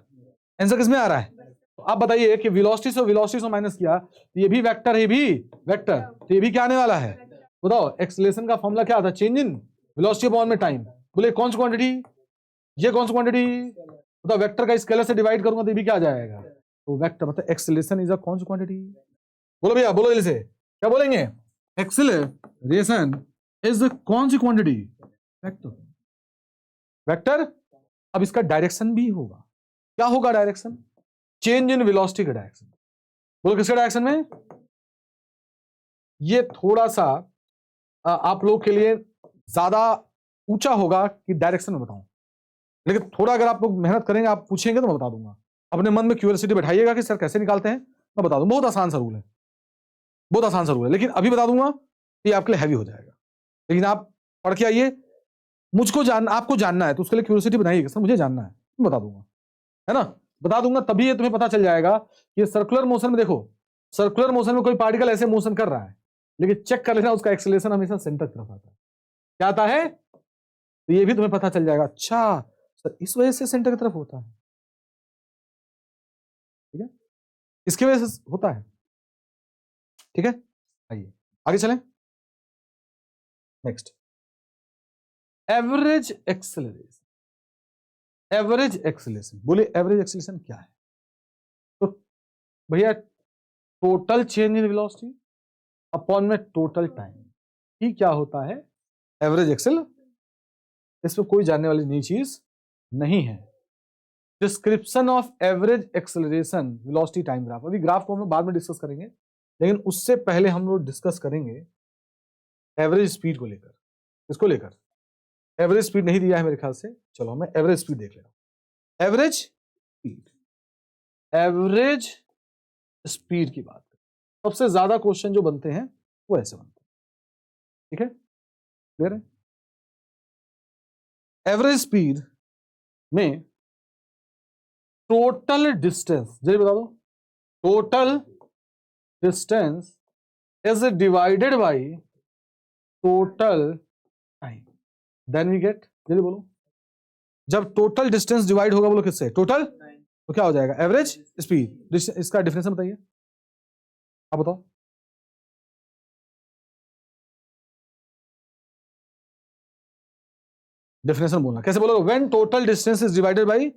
आंसर किस में आ रहा है। तो आप बताइए कि वेलोसिटी से माइनस किया, तो ये भी वेक्टर है, भी वेक्टर, तो ये भी क्या आने वाला है। बताओ एक्सेलरेशन का फॉर्मूला क्या था, चेंज इन वेलोसिटी अपॉन में टाइम। बोले कौन सी क्वांटिटी, ये कौन सी क्वांटिटी, बताओ वेक्टर का स्केलर से डिवाइड करूंगा तो ये भी क्या आ जाएगा, तो वेक्टर मतलब एक्सेलरेशन इज अ कौन सी क्वांटिटी। बोलो भैया, बोलो जल्दी से, क्या बोलेंगे, एक्सेलरेशन इज कौन सी क्वांटिटी, वेक्टर, वेक्टर। अब इसका डायरेक्शन भी होगा, क्या होगा डायरेक्शन, चेंज इन वेलोसिटी का डायरेक्शन। बोलो किसके डायरेक्शन में। ये थोड़ा सा आप लोग के लिए ज्यादा ऊंचा होगा कि डायरेक्शन में बताऊं, लेकिन थोड़ा अगर आप लोग मेहनत करेंगे, आप पूछेंगे तो मैं बता दूंगा। अपने मन में क्यूरियोसिटी बैठाइएगा कि सर कैसे निकालते हैं, मैं बता दूं। बहुत आसान सा रूल है, बहुत आसान सा रूल है, लेकिन अभी बता दूंगा ये आपके लिए हैवी हो जाएगा। लेकिन आप पढ़ के आइए, मुझको जानना, आपको जानना है, तो उसके लिए क्यूरियोसिटी बनाइएगा, सर मुझे जानना है, मैं बता दूंगा, है ना। बता दूंगा तभी ये तुम्हें पता चल जाएगा कि सर्कुलर मोशन में, देखो सर्कुलर मोशन में कोई पार्टिकल ऐसे मोशन कर रहा है, लेकिन चेक कर लेना उसका एक्सेलरेशन हमेशा सेंटर की तरफ आता है, क्या आता है, तो ये भी तुम्हें पता चल जाएगा। अच्छा सर इस वजह से सेंटर की तरफ होता है, ठीक है, इसकी वजह से होता है, ठीक है। आइए आगे चलें, next, average acceleration. Average acceleration, बोले एवरेज एक्सेलरेशन क्या है, तो भैया total change in velocity upon में टोटल टाइम ही क्या होता है, एवरेज एक्सेल। इसमें कोई जानने वाली नई चीज नहीं है, description of average acceleration velocity time graph. अभी ग्राफ को हम बाद में डिस्कस करेंगे, लेकिन उससे पहले हम लोग डिस्कस करेंगे एवरेज स्पीड को लेकर। इसको लेकर एवरेज स्पीड नहीं दिया है मेरे ख्याल से, चलो मैं एवरेज स्पीड देख लेता हूं। एवरेज स्पीड, एवरेज स्पीड की बात करें, सबसे ज्यादा क्वेश्चन जो बनते हैं वो ऐसे बनते हैं, ठीक है, क्लियर है। एवरेज स्पीड में टोटल डिस्टेंस, जल्दी बता दो, total distance is divided by total time, then we get, जल्दी बोलो, जब टोटल डिस्टेंस डिवाइड होगा बोलो किससे, टोटल, तो क्या हो जाएगा, एवरेज स्पीड। इसका डिफरेंस बताइए, आप बताओ। डेफिनेशन बोलना, कैसे बोलोगे, when total distance is divided by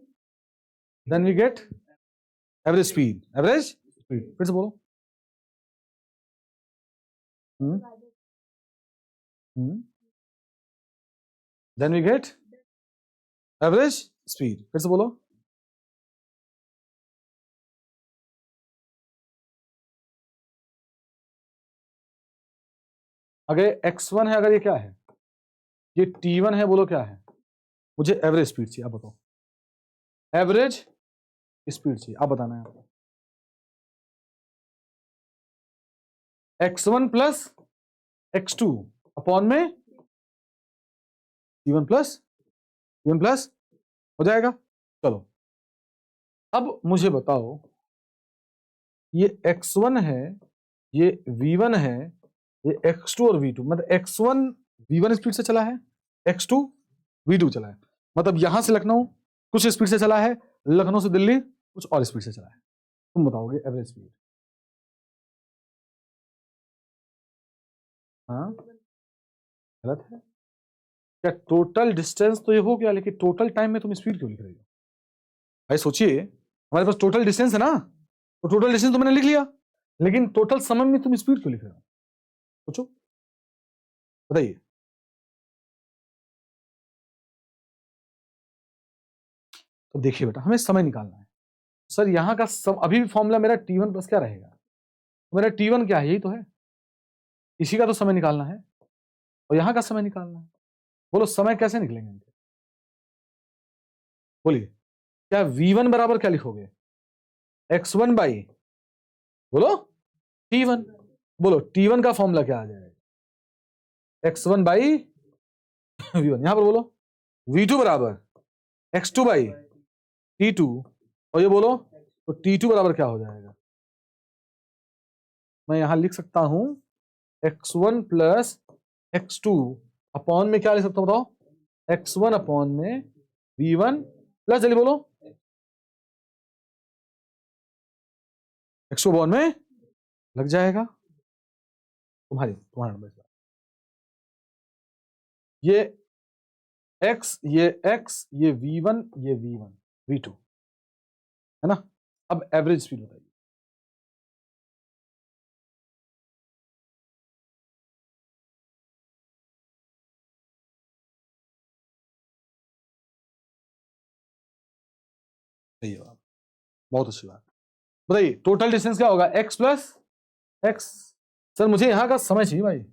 then we get average speed, average speed, फिर से बोलो। Then we get average speed, फिर से बोलो। अगर x1 है, अगर ये क्या है, ये t1 है, बोलो क्या है, मुझे एवरेज स्पीड चाहिए, आप बताओ, एवरेज स्पीड चाहिए, आप बताना है आपको। x1 प्लस x2 अपॉन में t1 प्लस हो जाएगा। चलो अब मुझे बताओ, ये x1 है, ये v1 है, ये x2 और v2, मतलब x1 v1 स्पीड से चला है, x2 v2 चला है, मतलब यहां से लखनऊ कुछ स्पीड से चला है, लखनऊ से दिल्ली कुछ और स्पीड से चला है, तुम बताओगे एवरेज स्पीड। हाँ गलत है क्या, टोटल डिस्टेंस तो ये हो गया, लेकिन टोटल टाइम में तुम स्पीड क्यों लिख रही हो भाई, सोचिए, हमारे पास टोटल डिस्टेंस है ना, तो टोटल डिस्टेंस तो मैंने लिख लिया, लेकिन टोटल समय में तुम स्पीड क्यों लिख रहे हो, सोचो, बताइए। तो देखिए बेटा, हमें समय निकालना है, सर यहाँ का अभी भी फॉर्मूला मेरा t1 प्लस क्या रहेगा, तो मेरा t1 क्या है, यही तो है, इसी का तो समय निकालना है, और यहाँ का समय निकालना है, बोलो समय कैसे निकलेंगे, बोलिए, क्या v1 बराबर क्या लिखोगे, x1 बाई, बोलो t1, बोलो t1 का फॉर्मूला क्या आ जाएगा, x1 बाई v1, यहां पर बोलो v2 बराबर x2 बाई t2, और ये बोलो तो t2 बराबर क्या हो जाएगा, मैं यहां लिख सकता हूं x1 प्लस x2 अपॉन में क्या लिख सकता हूं बताओ, x1 अपॉन में v1 प्लस, जल्दी बोलो, x2 अपॉन में लग जाएगा, तुम्हारा नंबर, ये x, ये x, ये v1, ये v1 v2 है ना। अब एवरेज स्पीड बताइए, सही जवाब, बहुत अच्छी बात, बताइए टोटल डिस्टेंस क्या होगा, x प्लस एक्स। सर मुझे यहां का समय चाहिए भाई,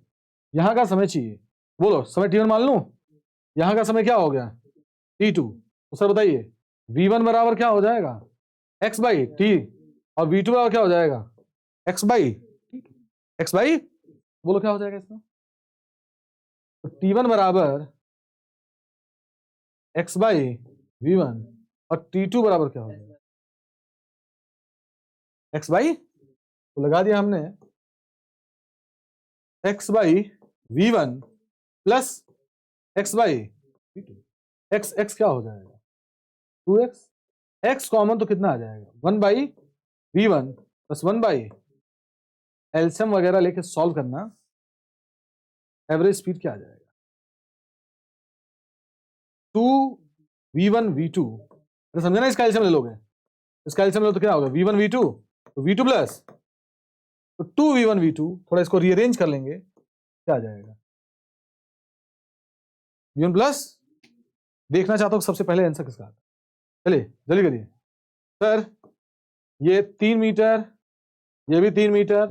यहां का समय चाहिए, बोलो समय t1 मान लूं, यहां का समय क्या हो गया t2, तो सर बताइए v1 बराबर क्या हो जाएगा x बाई टी, और v2 बराबर क्या हो जाएगा x बाई, बोलो क्या हो जाएगा इसमें, तो t1 बराबर x बाई v1 और t2 बराबर क्या हो जाएगा x बाई, तो लगा दिया हमने x by v1 plus x by v2, x क्या हो जाएगा 2x, x कॉमन तो कितना आ जाएगा 1 by v1 plus 1 by, LCM वगैरह लेके सॉल्व करना, एवरेज स्पीड क्या आ जाएगा 2v1 v2, समझे ना, इसका एलसीएम ले लोगे, इसका एलसीएम लो तो क्या होगा v1 v2, तो v2 प्लस, तो 2v1 v2, थोड़ा इसको रीअरेंज कर लेंगे, क्या आ जाएगा v1 प्लस, देखना चाहता हूं सबसे पहले आंसर किसका आता है, चलिए जल्दी करिए सर। ये 3 मीटर, ये भी 3 मीटर,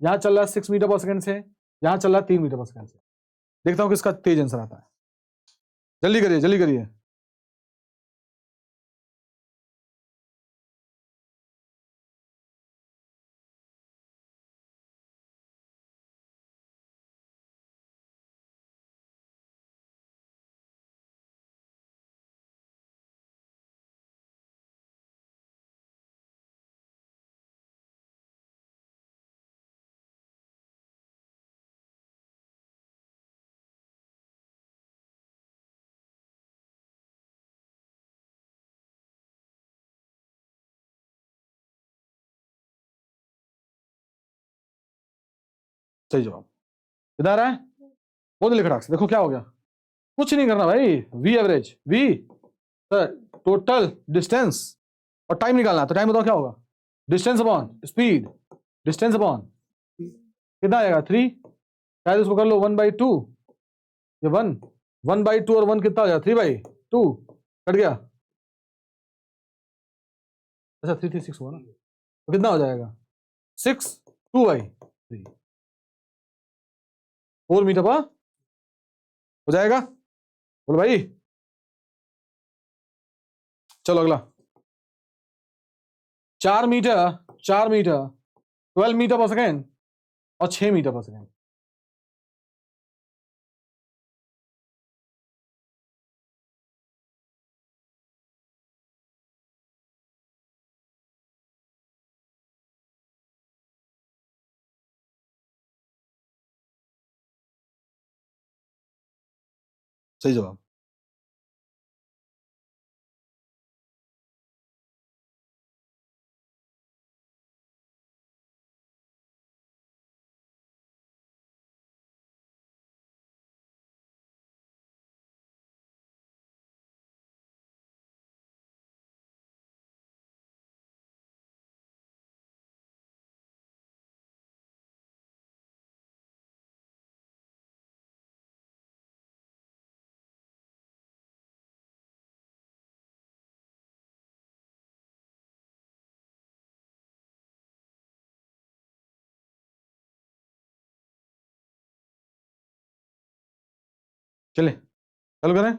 यहां चल रहा है 6 मीटर पर सेकंड से, यहां चल रहा है 3 मीटर पर सेकंड से। देखता हूं किसका तेज आंसर आता है। जल्दी करिए जल्दी करिए। सही जवाब किधर है? वो तो लिख रहा है। देखो क्या हो गया, कुछ नहीं करना भाई। We average, we sir total distance और टाइम निकालना है। तो टाइम बताओ क्या होगा? Distance upon speed, distance upon कितना आएगा 3, शायद उसको कर लो 1/2, ये 1/2 और 1 कितना हो जाएगा 3/2, कट गया। अच्छा 3 3 6 हुआ ना, तो कितना हो जाएगा 6 2/3, 4 मीटर पर हो जाएगा। बोलो भाई। चलो अगला 4 मीटर, 4 मीटर 12 मीटर पर सेकेंड और 6 मीटर पर सेकेंड। सही जवाब। चलिए चालू करें।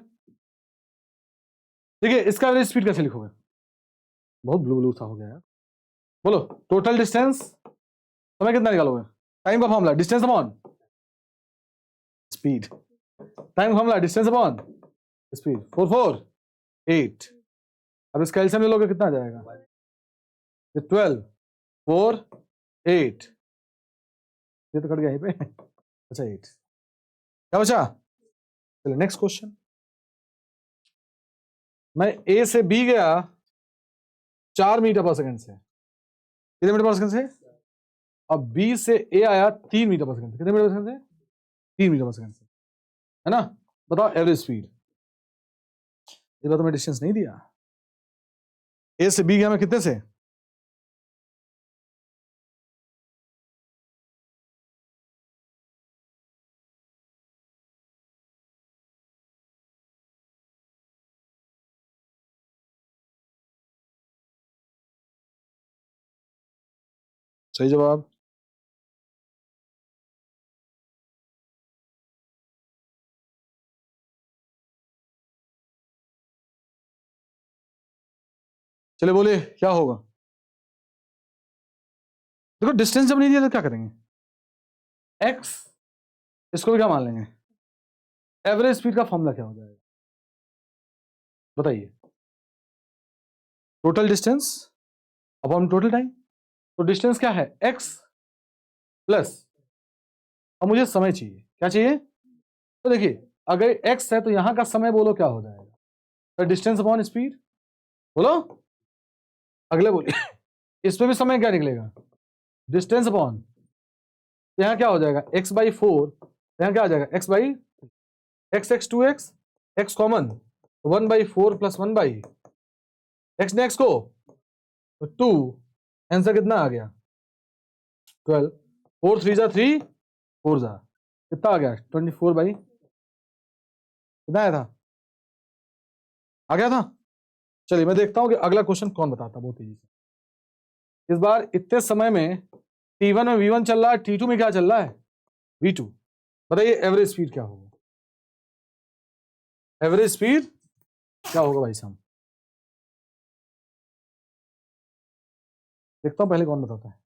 देखिए इसका एवरेज स्पीड कैसे लिखोगे? बहुत ब्लू ब्लू सा हो गया यार। बोलो टोटल डिस्टेंस, समय कितना निकालोगे? टाइम का formula distance upon speed, time का फॉर्मूला डिस्टेंस अपॉन स्पीड, 4 4 8। अब इसका एलसीएम ले लोगे कितना आ जाएगा? 12 4 8, ये तो कट गया यहीं पे। अच्छा 8 क्या बचा? चलो नेक्स्ट क्वेश्चन। मैं ए से बी गया 4 मीटर पर सेकंड से, कितने मीटर पर सेकंड से? अब बी से ए आया 3 मीटर पर सेकंड से, कितने मीटर पर सेकंड से? 3 मीटर पर सेकंड से, है ना? बताओ एवरेज स्पीड। इस बार तो मैं डिस्टेंस नहीं दिया। ए से बी गया मैं कितने से? सही जवाब। चलिए बोलिए क्या होगा? देखो डिस्टेंस जब नहीं दिया तो क्या करेंगे? एक्स, इसको भी क्या मान लेंगे? एवरेज स्पीड का फॉर्मूला क्या हो जाएगा बताइए? Total distance upon total time. तो डिस्टेंस क्या है? एक्स प्लस, अब मुझे समय चाहिए। क्या चाहिए? तो देखिए अगर एक्स है तो यहां का समय बोलो क्या हो जाएगा? तो डिस्टेंस अपॉन स्पीड, बोलो अगले बोलिए। इस पे भी समय क्या निकलेगा? डिस्टेंस अपॉन, यहां क्या हो जाएगा? x/4, यहां क्या आ जाएगा? x/2x, x common 1/4 plus 1/x ने x को 2, आंसर कितना आ गया? 12, 4 3 जा 3, 4 जा कितना आ गया? 24 कितना आया था? आ गया था। चलिए मैं देखता हूं कि अगला क्वेश्चन कौन बताता बहुत तेजी से। इस बार इतने समय में T1 में V1 चल रहा है, T2 में क्या चल रहा है, V2। बताइए एवरेज स्पीड क्या होगा, एवरेज स्पीड क्या होगा भाई साहब। देखता हूं पहले कौन बताता है।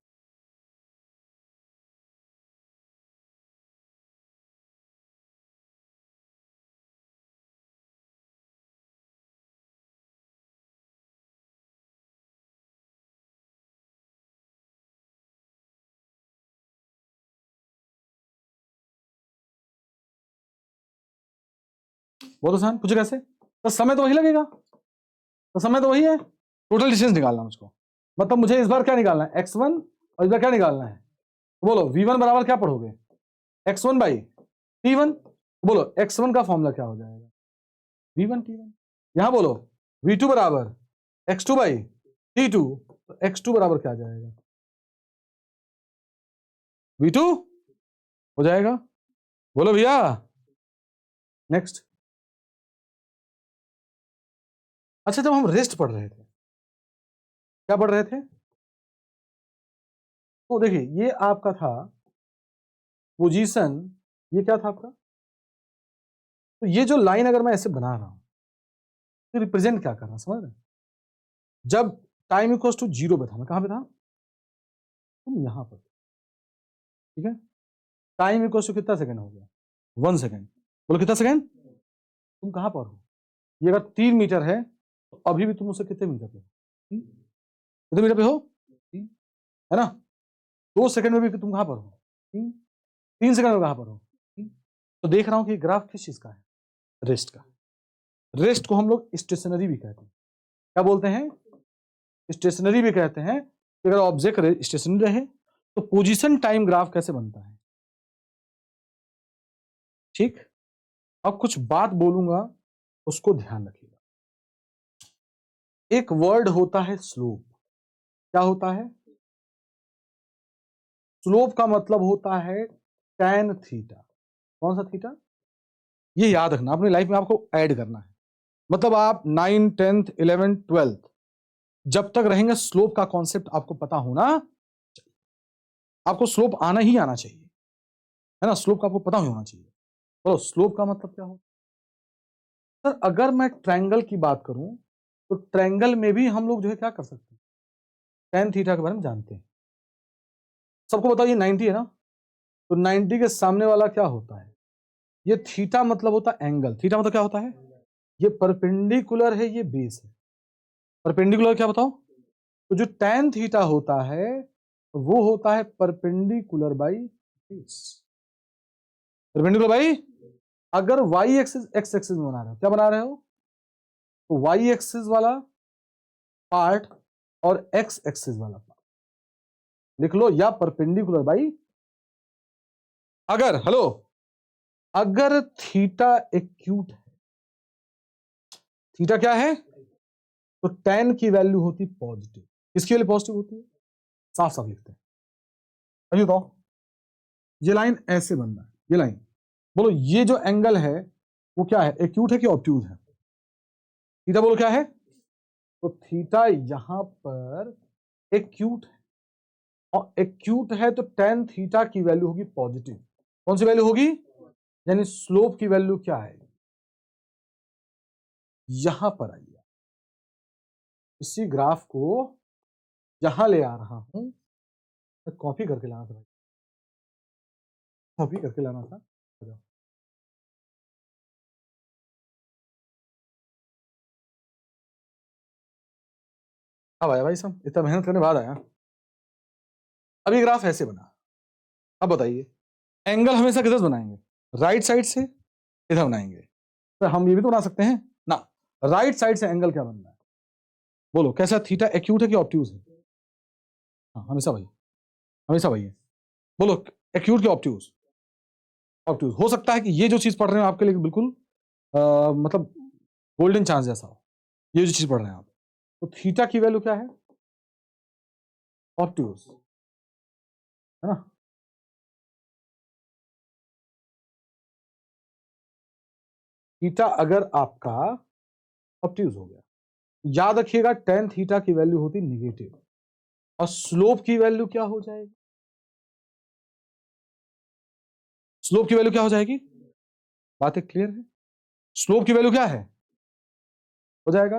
बहुत आसान, पूछे कैसे, तो समय तो वही लगेगा, तो समय तो वही है, टोटल डिस्टेंस निकालना मुझको, मतलब मुझे इस बार क्या निकालना है, x1, और इस बार क्या निकालना है, बोलो V1 बराबर क्या पढ़ोगे, x1 बाई T1। बोलो x1 का फॉर्मूला क्या हो जाएगा, V1 T1। यहां बोलो V2 बराबर x2 बाई T2, तो x2 बराबर क्या आ जाएगा, V2 हो जाएगा। बोलो भैया, नेक्स्ट। अच्छा, जब हम रेस्ट पढ़ रहे थे, क्या पढ़ रहे थे, तो देखिए ये आपका था पोजीशन, ये क्या था आपका, तो ये जो लाइन अगर मैं ऐसे बना रहा हूं तो रिप्रेजेंट क्या कर रहा, समझ रहे, जब टाइम इक्वल्स टू 0 पे था, मैं कहां पे था, तुम यहां पर, ठीक है, टाइम इक्वल्स टू कितना सेकंड हो गया, 1 सेकंड। बोलो कितना सेकंड, तुम कहां पर हो, ये अगर 3 मीटर है तो अभी भी तुम उससे कितने मीटर पे हो, कितने मीटर पे हो, 3, है ना, 2 सेकंड में भी तुम कहां पर हो, 3 सेकंड में कहां पर हो, 3। तो देख रहा हूं कि ग्राफ किस चीज का है, रेस्ट का। रेस्ट को हम लोग स्टेशनरी भी कहते हैं, क्या बोलते हैं, स्टेशनरी भी कहते हैं, कि अगर ऑब्जेक्ट स्टेशनरी रहे तो पोजीशन टाइम ग्राफ कैसे बनता है, ठीक। अब कुछ बात बोलूंगा, उसको ध्यान रखिएगा। एक वर्ड होता है स्लोप, क्या होता है, स्लोप का मतलब होता है टैन थीटा। कौन सा थीटा, ये याद रखना, अपनी लाइफ में आपको ऐड करना है, मतलब आप 9, 10th, 11th, 12th जब तक रहेंगे स्लोप का कॉन्सेप्ट आपको पता होना, आपको स्लोप आना ही आना चाहिए, है ना, स्लोप का आपको पता ही होना चाहिए। तो स्लोप का मतलब क्या हो, सर अगर मैं ट्रायंगल की बात करूं तो ट्रायंगल में भी हम लोग जो है क्या कर सकते हैं, टेन थीटा के बारे में जानते हैं। सबको बताओ ये 90 है ना, तो 90 के सामने वाला क्या होता है, ये थीटा मतलब होता है एंगल, थीटा मतलब क्या होता है, ये परपेंडिकुलर है, ये बेस है, परपेंडिकुलर क्या बताओ, तो जो टेन थीटा होता है वो होता है perpendicular by base, perpendicular by, अगर वाई एक्सिस एक्स एक्सिस में बना रहे हो, क्या बना रहे हो, तो वाई एक्सिस वाला पार्ट और एक्स एक्सिस वाला पार्ट लिख लो, या परपेंडिकुलर बाई, अगर हेलो, अगर थीटा एक्यूट है, थीटा क्या है, तो टेन की वैल्यू होती पॉजिटिव, किसकी वैल्यू पॉजिटिव होती है, साफ साफ लिखते हैं। अभी बताओ, ये लाइन ऐसे बन रहा है, ये लाइन, बोलो ये जो एंगल है वो क्या है, एक्यूट है कि ऑब्ट्यूज है, थीटा बोलो क्या है, तो थीटा यहां पर एक्यूट है, और एक्यूट है तो टेन थीटा की वैल्यू होगी पॉजिटिव, कौन सी वैल्यू होगी, यानी स्लोप की वैल्यू क्या है, यहां पर आइए, इसी ग्राफ को यहां ले आ रहा हूं, मैं कॉपी करके लाना था भाई, कॉपी करके लाना था। अब आया भाई साहब, इतना मेहनत करने बाद आया। अभी ग्राफ ऐसे बना, अब बताइए एंगल हमेशा किधर से बनाएंगे, राइट साइड से इधर बनाएंगे, तो हम ये भी तो बना सकते हैं ना, राइट साइड से एंगल क्या बन रहा है, बोलो कैसा, थीटा एक्यूट है कि ऑब्ट्यूज है, हाँ हमेशा भाई, हमेशा भाई है, बोलो एक्यूट की ऑब्ट्यूज, ऑब्ट्यूज। हो सकता है कि ये जो चीज पढ़ रहे हो आपके लिए बिल्कुल मतलब गोल्डन चांस जैसा हो, ये जो चीज पढ़ रहे हैं आप, तो थीटा की वैल्यू क्या है, ऑब्ट्यूज, है ना, थीटा अगर आपका ऑब्ट्यूज हो गया, याद रखिएगा टेन थीटा की वैल्यू होती निगेटिव और स्लोप की वैल्यू क्या हो जाएगी? स्लोप की वैल्यू क्या हो जाएगी? बात एक क्लियर है? स्लोप की वैल्यू क्या है? हो जाएगा।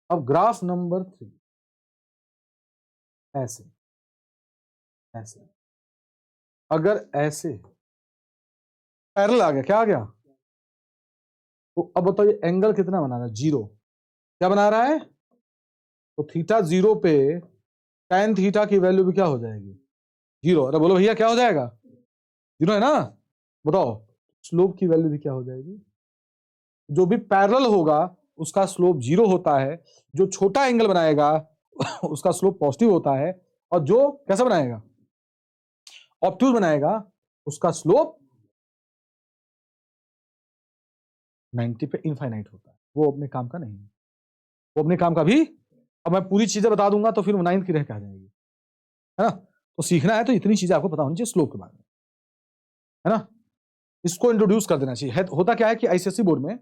अब ग्राफ नंबर 3 ऐसे ऐसे, अगर ऐसे पैरेलल आ गया, क्या आ गया? तो अब बताओ ये एंगल कितना बना रहा है? 0। क्या बना रहा है? तो थीटा 0 पे tan थीटा की वैल्यू भी क्या हो जाएगी? 0। अरे बोलो भैया क्या हो जाएगा? 0 है ना? बताओ स्लोप की वैल्यू भी क्या हो जाएगी? जो भी पैरेलल होगा उसका स्लोप 0 होता है, जो छोटा एंगल बनाएगा उसका स्लोप पॉजिटिव होता है, और जो कैसा बनाएगा, ऑब्ट्यूज बनाएगा, उसका स्लोप 90 पे इनफाइनाइट होता है। वो अपने काम का नहीं है, वो अपने काम का भी। अब मैं पूरी चीजें बता दूंगा तो फिर 9th की रह के आ जाएगी, है ना? तो सीखना है तो इतनी चीजें आपको पता होनी चाहिए स्लोप के बारे में, है ना? इसको इंट्रोड्यूस कर देना चाहिए। होता क्या है कि आईसीएसई बोर्ड में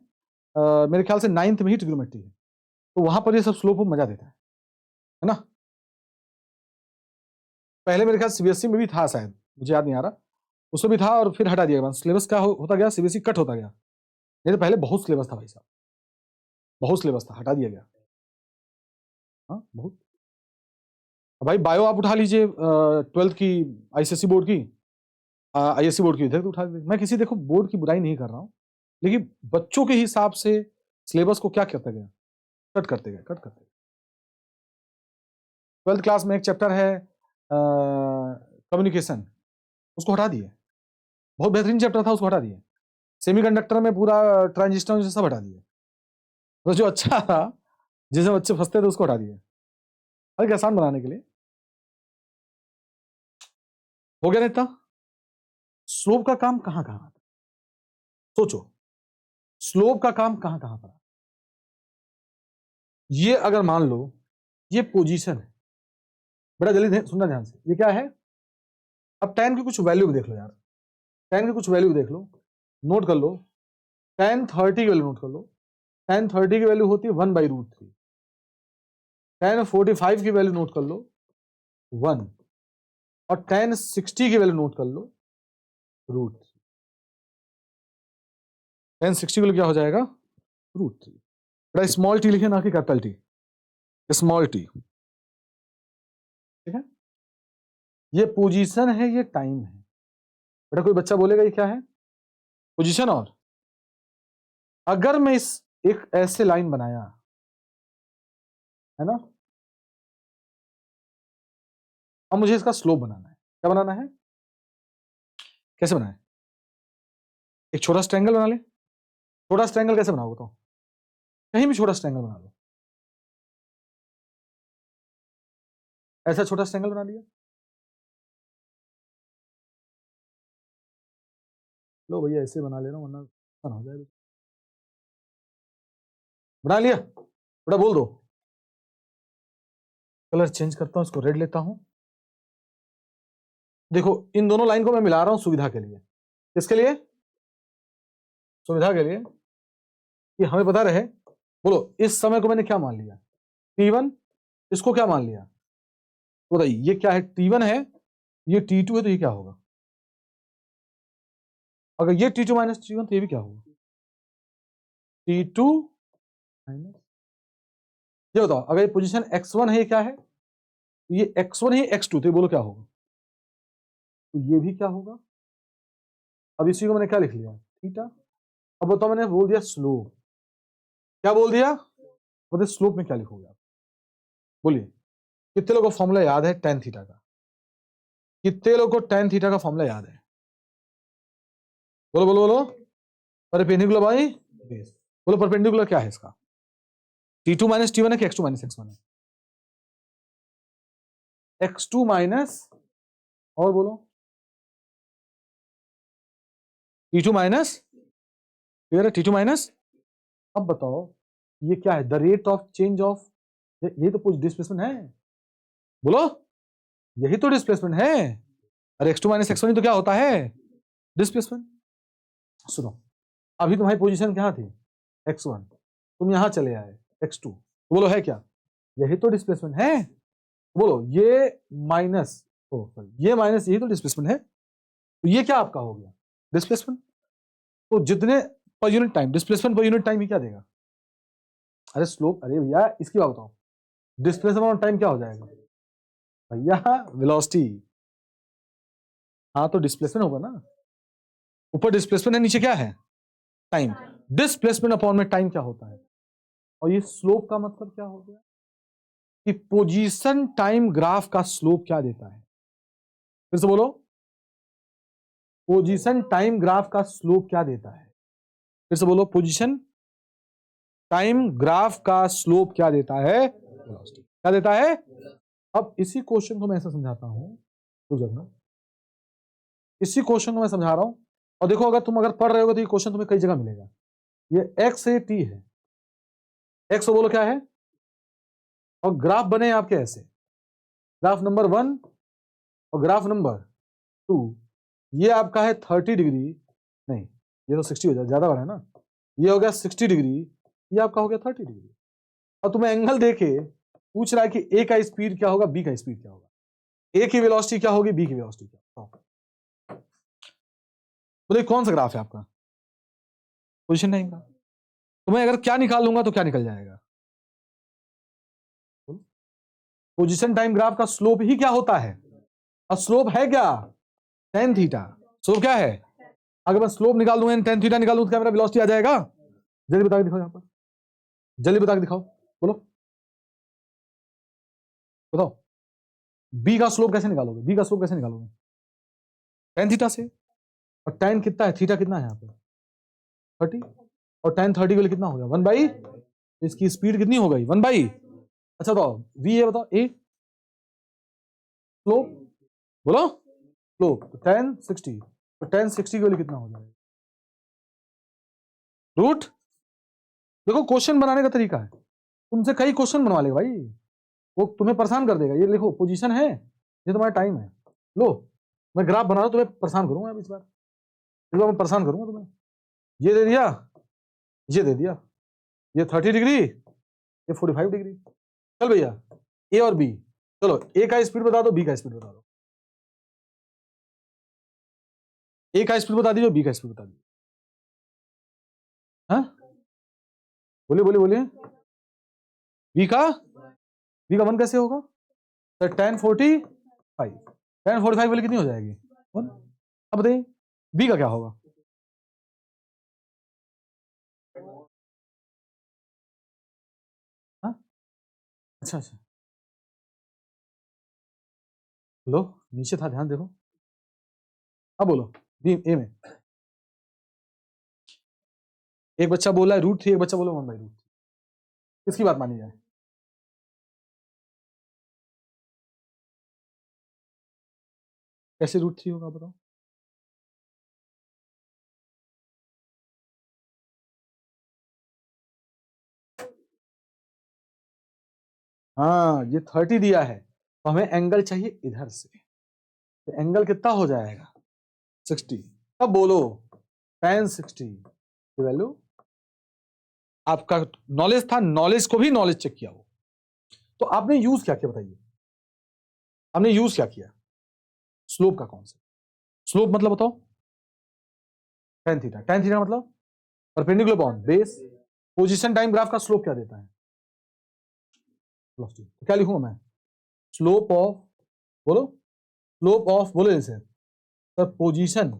मेरे ख्याल से 9th में ही ट्रिग्नोमेट्री है, तो वहां पर ये सब स्लोप को मजा देता है ना? पहले मेरे ख्याल सीबीएसई में भी था शायद, मुझे याद नहीं आ रहा, उसमें भी था और फिर हटा दिया गया। सिलेबस क्या होता गया, सीबीएसई कट होता गया। नहीं तो पहले बहुत सिलेबस था भाई साहब, बहुत सिलेबस था, हटा दिया गया। हाँ बहुत। भाई बायो आप उठा लीजिए 12th की आईसीएसई बोर्ड की, आईएससी बोर्ड की थे तो उठा दीजिए। मैं किसी देखो बोर्ड की बुराई नहीं कर रहा हूँ, लेकिन बच्चों के हिसाब से सिलेबस को क्या करते गया, कट करते गए, कट करते गए। 12th क्लास में एक चैप्टर है कम्युनिकेशन, उसको हटा दिए। बहुत बेहतरीन चैप्टर था, उसको हटा दिए। सेमीकंडक्टर में पूरा ट्रांजिस्टर सब हटा दिए। तो जो अच्छा था, जिसमें बच्चे फंसते थे, उसको हटा दिए, अरे आसान बनाने के लिए। हो गया नेता? स्लोप का काम कहां कहां आता है? सोचो, स्लोप का काम कहां कहां पर आता है? ये अगर मान लो ये पोजीशन है, बड़ा जल्दी सुनना ध्यान से, ये क्या है? अब tan की कुछ वैल्यू भी देख लो यार, tan की कुछ वैल्यू देख लो, नोट कर लो। tan 30 की वैल्यू नोट कर लो। tan 30 की वैल्यू होती है 1/√3। tan 45 की वैल्यू नोट कर लो 1, और tan 60 की वैल्यू नोट कर लो √3। tan 60 की वैल्यू क्या हो जाएगा? √3। बड़ा स्मॉल टी लिखे ना कि कैपिटल टी, स्मॉल टी, ठीक है? ये पोजीशन है, ये टाइम है। बेटा कोई बच्चा बोलेगा ये क्या है? पोजीशन। और अगर मैं इस एक ऐसे लाइन बनाया, है ना, अब मुझे इसका स्लोप बनाना है। क्या बनाना है? कैसे बनाए? एक छोटा सा ट्रायंगल बना ले। छोटा सा ट्रायंगल कैसे बनाओ बताओ? कहीं भी छोटा सा ट्रायंगल बना लो। ऐसा छोटा सा ट्रायंगल बना लिया, लो भैया ऐसे बना ले रहा हूं वरना नुकसान हो जाएगा। बना लिया? बड़ा बोल दो। कलर चेंज करता हूं, इसको रेड लेता हूं। देखो इन दोनों लाइन को मैं मिला रहा हूं सुविधा के लिए। किसके लिए? सुविधा के लिए, कि हमें पता रहे। बोलो इस समय को मैंने क्या मान लिया? T1। इसको क्या मान लिया? तो बताइए ये क्या है? T1 है, ये T2 है, तो ये क्या होगा? अगर ये T2 माइनस T1 तो ये भी क्या होगा? T2 minus. ये बताओ अगर ये पोजीशन x1 है, ये क्या है? तो ये x1 है, x2, तो ये बोलो क्या होगा? तो ये भी क्या होगा? अब इसी को मैंने क्या लिख लिया? थीटा। अब बताओ मैंने बोल दिया स्लोप। क्या बोल दिया? बताइए स्लोप में क्या लिखोगे आप? बोलिए कितने लोगों को फॉर्मूला याद है tan थीटा का? कितने लोगों को tan थीटा का फॉर्मूला याद है? बोलो बोलो बोलो। Perpendicular by base. बोलो परपेंडिकुलर क्या है इसका? T2 माइनस T1 है कि x2 माइनस x1 है? x2 माइनस, और बोलो T2 माइनस, क्लियर है? T2 minus. अब बताओ ये क्या है? The rate of change of, यही तो कुछ डिस्प्लेसमेंट है। बोलो यही तो डिस्प्लेसमेंट है। अरे x2 माइनस x1 तो क्या होता है? डिस्प्लेसमेंट। सुनो, अभी तुम्हारी पोजीशन क्या थी? x1, तुम यहां चले आए x2, तो बोलो है क्या? यही तो डिस्प्लेसमेंट है। बोलो ये माइनस, ये माइनस, यही तो डिस्प्लेसमेंट है। तो ये क्या आपका हो गया? डिस्प्लेसमेंट। तो जितने पर यूनिट टाइम, डिस्प्लेसमेंट पर यूनिट टाइम ही क्या देगा? अरे स्लोप, अरे भैया इसकी बात बताओ, डिस्प्लेसमेंट ऑन टाइम क्या हो जाएगा भैया? वेलोसिटी। हाँ तो डिस्प्लेसमेंट होगा ना, ऊपर डिस्प्लेसमेंट है, नीचे क्या है? टाइम। डिस्प्लेसमेंट अपॉन में टाइम क्या होता है? और ये स्लोप का मतलब क्या हो गया कि पोजीशन टाइम ग्राफ का स्लोप क्या देता है? फिर से बोलो, पोजीशन टाइम ग्राफ का स्लोप क्या देता है? फिर से बोलो, पोजीशन टाइम ग्राफ का स्लोप क्या देता है? क्या देता है? अब इसी क्वेश्चन को मैं ऐसा समझाता हूं, तो जगह इसी क्वेश्चन को मैं समझा रहा हूं, और देखो अगर तुम पढ़ रहे हो तो ये क्वेश्चन तुम्हें कई जगह मिलेगा। ये एक्स से टी है, एक्स बोलो क्या है, और ग्राफ बने आपके ऐसे, ग्राफ नंबर 1 और ग्राफ नंबर 2। ये आपका है 30 डिग्री, नहीं ये तो 60 हो जाए, ज्यादा बड़ा है ना, ये हो गया 60 डिग्री, ये आपका हो गया 30 डिग्री। और तुम्हें एंगल देके पूछ रहा है कि ए का स्पीड क्या होगा, बी का स्पीड क्या होगा, ए की वेलोसिटी क्या होगी, बी की वेलोसिटी क्या होगी। बोले कौन सा ग्राफ है आपका? पोजीशन टाइम का। तो मैं अगर क्या निकाल लूंगा तो क्या निकल जाएगा? पोजीशन टाइम ग्राफ का स्लोप ही क्या होता है? और स्लोप है क्या? tan theta. स्लोप क्या है? अगर मैं स्लोप निकाल दूंगा, tan थीटा निकाल दूं तो क्या मेरा वेलोसिटी आ जाएगा? जल्दी बता के दिखाओ, यहां पर जल्दी बता के दिखाओ, बोलो बताओ। बी का स्लोप कैसे निकालोगे? बी का स्लोप कैसे निकालोगे? tan थीटा से। और tan कितना है, थीटा कितना है यहाँ पे? 30। और tan 30 के लिए कितना हो गया? 1/, इसकी स्पीड कितनी हो गई? 1/। अच्छा बताओ वी, ये बताओ ए स्लोप, बोलो स्लोप tan 60, तो tan 60 के लिए कितना हो जाएगा? रूट। देखो क्वेश्चन बनाने का तरीका है, तुमसे कई क्वेश्चन बनवा लेगा भाई, वो तुम्हें परेशान कर देगा। ये लिखो पोजीशन है, ये तुम्हारा टाइम है, लो मैं ग्राफ बना रहा हूं, तुम्हें परेशान करूंगा अब इस बार मैं परेशान करूंगा तुम्हें। ये दे दिया, ये दे दिया, ये 30 डिग्री, ये 45 डिग्री। चल भैया ए और बी, चलो ए का स्पीड बता दो, बी का स्पीड बता दो। ए का स्पीड बता दीजिए, बी का स्पीड बता दीजिए। हाँ बोलिए बोलिए बोलिए। बी का 1 कैसे होगा सर? tan 45 वाली कितनी हो जाएगी? 1। अब बताइए बी का क्या होगा? हाँ अच्छा अच्छा, लो नीचे था, ध्यान देखो। अब बोलो बी ए में, एक बच्चा बोला है √3, एक बच्चा बोला 1/√3, किसकी बात मानी जाए? कैसे √3 होगा बताओ? हाँ ये 30 दिया है, तो हमें एंगल चाहिए इधर से, तो एंगल कितना हो जाएगा? 60। अब बोलो tan 60 की वैल्यू, आपका नॉलेज था, नॉलेज को भी नॉलेज चेक किया हो, तो आपने यूज क्या किया बताइए? आपने यूज क्या किया? स्लोप का कॉन्सेप्ट। स्लोप मतलब बताओ? tan theta. tan थीटा मतलब perpendicular upon base. Position time graph का स्लोप क्या देता है? वेलोसिटी। तो क्या लिखूंगा मैं? स्लोप ऑफ, बोलो स्लोप ऑफ, बोलो इसे sir, position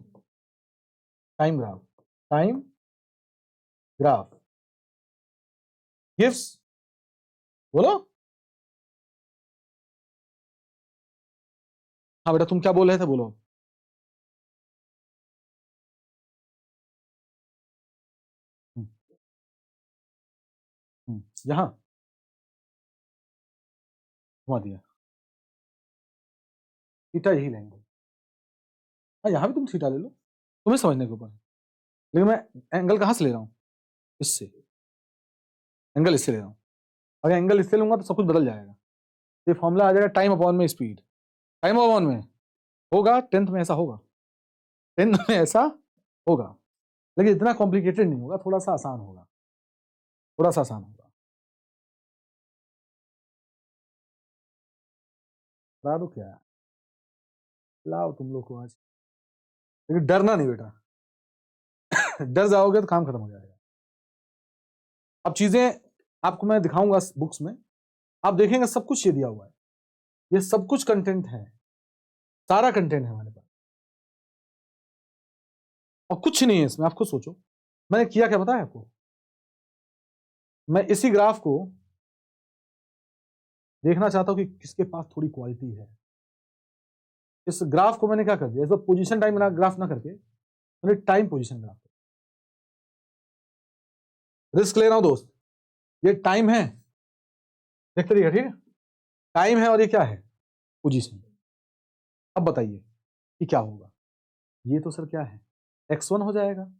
time graph, time graph gives, बोलो। हाँ बेटा तुम क्या बोल रहे थे, बोलो। यहां घुमा दिया, थीटा यही लेंगे। हाँ यहां भी तुम थीटा ले लो, तुम्हें समझने के ऊपर है। लेकिन मैं एंगल कहां से ले रहा हूं? इससे, एंगल इससे ले रहा हूं। अगर एंगल इससे लूंगा तो सब कुछ बदल जाएगा। ये फॉर्मूला आ जाएगा टाइम अपॉन में स्पीड। टाइम अपॉन में होगा, 10th में ऐसा होगा, 10th में ऐसा होगा, लेकिन इतना कॉम्प्लिकेटेड नहीं होगा, थोड़ा सा आसान होगा, थोड़ा सा आसान होगा। बता दो क्या, लाओ तुम लोग को आज, लेकिन डरना नहीं बेटा। डर जाओगे तो काम खत्म हो जाएगा। अब चीजें आपको मैं दिखाऊंगा बुक्स में, आप देखेंगे सब कुछ ये दिया हुआ है, ये सब कुछ कंटेंट है, सारा कंटेंट है हमारे पास, और कुछ नहीं है इसमें। आप खुद सोचो मैंने किया क्या, पता है आपको? मैं इसी ग्राफ को देखना चाहता हूं कि किसके पास थोड़ी क्वालिटी है। इस ग्राफ को मैंने क्या कर दिया, इस पोजीशन टाइम ग्राफ ना करके मैंने टाइम पोजीशन ग्राफ, रिस्क ले रहा हूं दोस्त। ये टाइम है, देखते रहिए, ठीक है? टाइम है और ये क्या है, पोजीशन। अब बताइए कि क्या होगा। ये तो सर क्या है, x1 हो जाएगा,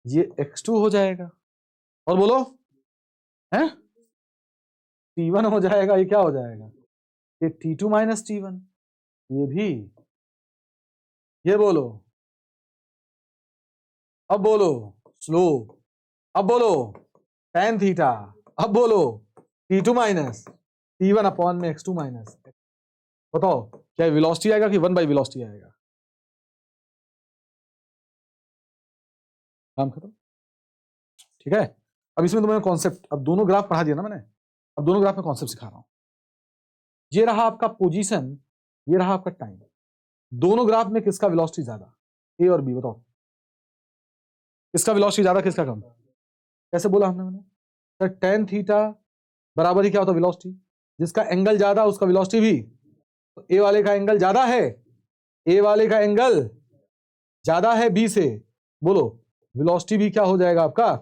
ये x2 हो जाएगा, और बोलो हैं t1 हो जाएगा, ये क्या हो जाएगा, ये t2 माइनस t1, ये भी, ये बोलो, अब बोलो स्लो, अब बोलो tan थीटा, अब बोलो t2 माइनस t1 अपॉन में x2 माइनस। बताओ क्या वेलोसिटी आएगा कि 1 बाई वेलोसिटी आएगा? काम खत्म, ठीक है? अब इसमें तुम्हें कॉन्सेप्ट, अब दोनों ग्राफ पढ़ा दिया ना मैंने, अब दोनों ग्राफ में कॉन्सेप्ट सिखा रहा हूं। ये रहा आपका पोजीशन, ये रहा आपका टाइम। दोनों ग्राफ में किसका वेलोसिटी ज्यादा, ए और बी, बताओ किसका वेलोसिटी ज्यादा किसका कम? कैसे बोला हमने मैंने, सर टेन थीटा बराबर ही क्या होता है, वेलोसिटी। जिसका एंगल ज्यादा उसका वेलोसिटी भी, तो ए वाले का एंगल ज्यादा है, ए वाले का एंगल ज्यादा है बी से, बोलो वेलोसिटी भी क्या हो जाएगा आपका,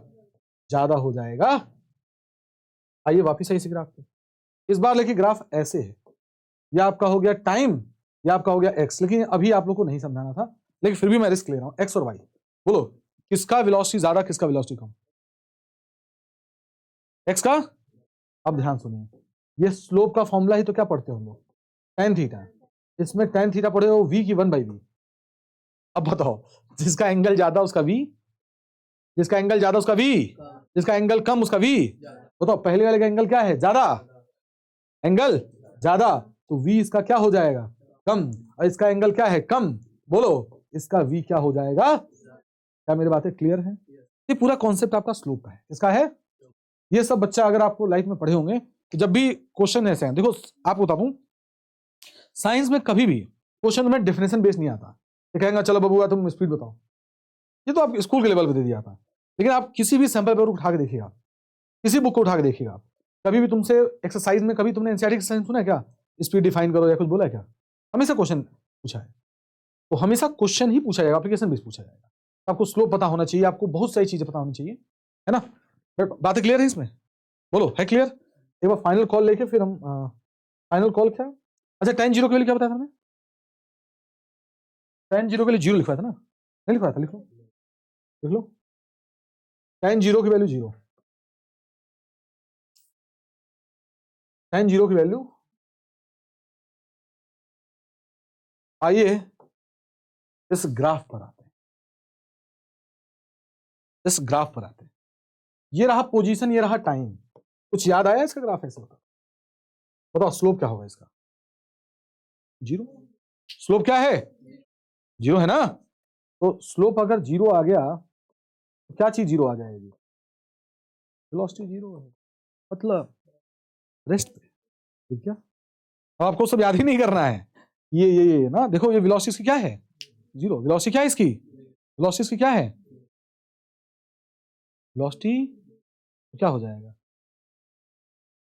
ज्यादा हो जाएगा। आइए वापिस इसी ग्राफ पे, इस बार लेकिन ग्राफ ऐसे है, यह आपका हो गया टाइम, यह आपका हो गया एक्स, लेकिन अभी आप लोग को नहीं समझाना था, लेकिन फिर भी मैं रिस्क ले रहा हूं, एक्स और वाई। बोलो किसका वेलोसिटी ज्यादा किसका वेलोसिटी कम? एक्स का। अब ध्यान सुनिए, ये स्लोप का फॉर्मूला ही तो क्या पढ़ते हो हम लोग, टेन थीटा। इसमें टेन थीटा पढ़े हो वी की 1/v। अब बताओ जिसका एंगल ज्यादा उसका v, जिसका एंगल ज्यादा उसका v, जिसका एंगल कम उसका v। बताओ पहले वाले का एंगल क्या है, ज्यादा, एंगल ज्यादा, तो v इसका क्या हो जाएगा, कम, और इसका एंगल क्या है, कम। बोलो इसका v क्या हो जाएगा? क्या मेरी बातें क्लियर है? ये पूरा कॉन्सेप्ट आपका स्लोप का है, इसका है। ये सब बच्चा अगर आपको लाइफ में पढ़े होंगे तो जब भी क्वेश्चन ऐसे हैं, देखो आपको बता दूं, साइंस में कभी भी क्वेश्चन में डेफिनेशन बेस नहीं आता। ये कहेंगे चलो बबुआ तुम स्पीड बताओ, ये तो आप स्कूल के लेवल पे दे दिया था, लेकिन आप किसी भी सैंपल पेपर उठा के देखिएगा, किसी बुक को उठा के देखिएगा आप, कभी भी तुमसे एक्सरसाइज में कभी तुमने एनसीईआरटी एक्सरसाइज सुना है क्या, स्पीड डिफाइन करो या कुछ बोला है क्या? हमेशा क्वेश्चन पूछा है, तो हमेशा क्वेश्चन ही पूछा जाएगा, एप्लीकेशन बेस पूछा जाएगा। आपको स्लोप पता होना चाहिए, आपको बहुत सारी चीजें पता होनी चाहिए, है ना? बातें क्लियर है इसमें? बोलो है क्लियर? एक बार फाइनल कॉल लेके फिर हम फाइनल कॉल क्या, अच्छा tan 0 के लिए क्या बताया था मैंने, tan 0 के लिए 0 लिखवाया था ना, नहीं लिखवाया था, लिख लो लिख लो, tan 0 की वैल्यू 0, tan 0 की वैल्यू, आइए इस ग्राफ पर आते हैं, इस ग्राफ पर आते हैं। ये रहा पोजीशन, ये रहा टाइम, कुछ याद आया इसका ग्राफ ऐसे? बताओ स्लोप क्या होगा इसका, 0। स्लोप क्या है, 0 है ना? तो स्लोप अगर 0 आ गया तो क्या चीज 0 आ जाएगी, वेलोसिटी 0 है, मतलब रेस्ट पे, ठीक है? अब आपको सब याद ही नहीं करना है, ये ना देखो, ये वेलोसिटी इसकी क्या है, 0। वेलोसिटी क्या है इसकी, वेलोसिटी इसकी क्या है, वेलोसिटी क्या हो जाएगा?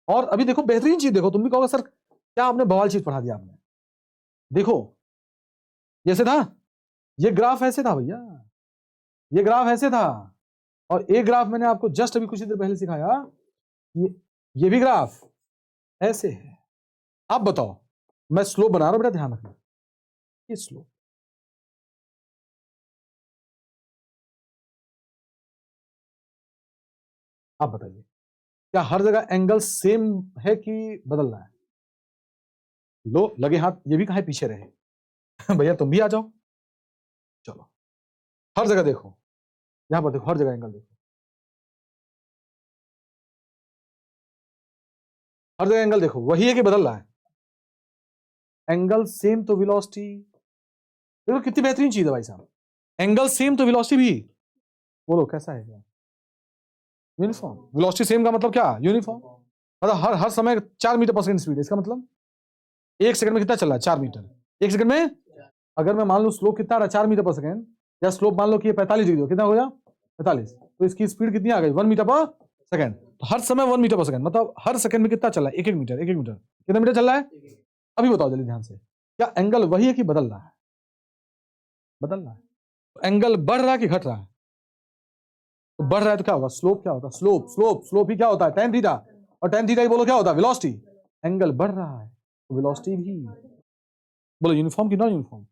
और अभी देखो बेहतरीन चीज देखो, तुम भी कहोगे सर क्या आपने बवाल चीज पढ़ा दिया आपने। देखो जैसे था, ये ग्राफ ऐसे था भैया, ये ग्राफ ऐसे था, और एक ग्राफ मैंने आपको जस्ट अभी कुछ देर पहले सिखाया, ये भी ग्राफ ऐसे है। आप बताओ, मैं स्लो बना रहा हूं, बेटा ध्यान रखना, ये स्लो, आप बताइए क्या हर जगह एंगल सेम है कि बदल रहा है? लो लगे हाथ, ये भी कहा पीछे रहे। भैया तुम भी आ जाओ, चलो हर जगह देखो, यहां पर देखो हर जगह एंगल देखो, हर जगह एंगल देखो, वही है कि बदल रहा है? एंगल सेम तो वेलोसिटी, देखो कितनी बेहतरीन चीज है भाई साहब, एंगल सेम तो वेलोसिटी भी, बोलो कैसा है क्या, यूनिफॉर्म। वेलोसिटी सेम का मतलब क्या, यूनिफॉर्म, मतलब हर समय 4 मीटर पर सेकंड स्पीड है, इसका मतलब 1 सेकंड में कितना चल रहा है, 4 मीटर 1 सेकंड में। अगर मैं मान लूं स्लोप कितना आ रहा है, 4 मीटर पर सेकंड, या स्लोप मान लो कि ये 45 डिग्री हो, कितना हो गया 45, तो इसकी स्पीड कितनी आ गई 1 मीटर पर सेकंड। तो हर समय 1 मीटर पर सेकंड, मतलब हर सेकंड में कितना चल रहा है, 1 मीटर, 1 मीटर, कितना मीटर चल रहा है। अभी बताओ जल्दी ध्यान से, क्या एंगल वही है कि बदल रहा है, बदल रहा है। एंगल बढ़ रहा है कि घट रहा है, तो बढ़ रहा है तो क्या होगा, स्लोप क्या होता है, स्लोप ही क्या होता है, tan थीटा, और tan थीटा ही बोलो क्या होता है, वेलोसिटी। एंगल बढ़ रहा है तो वेलोसिटी भी, बोलो यूनिफॉर्म कि नॉन यूनिफॉर्म,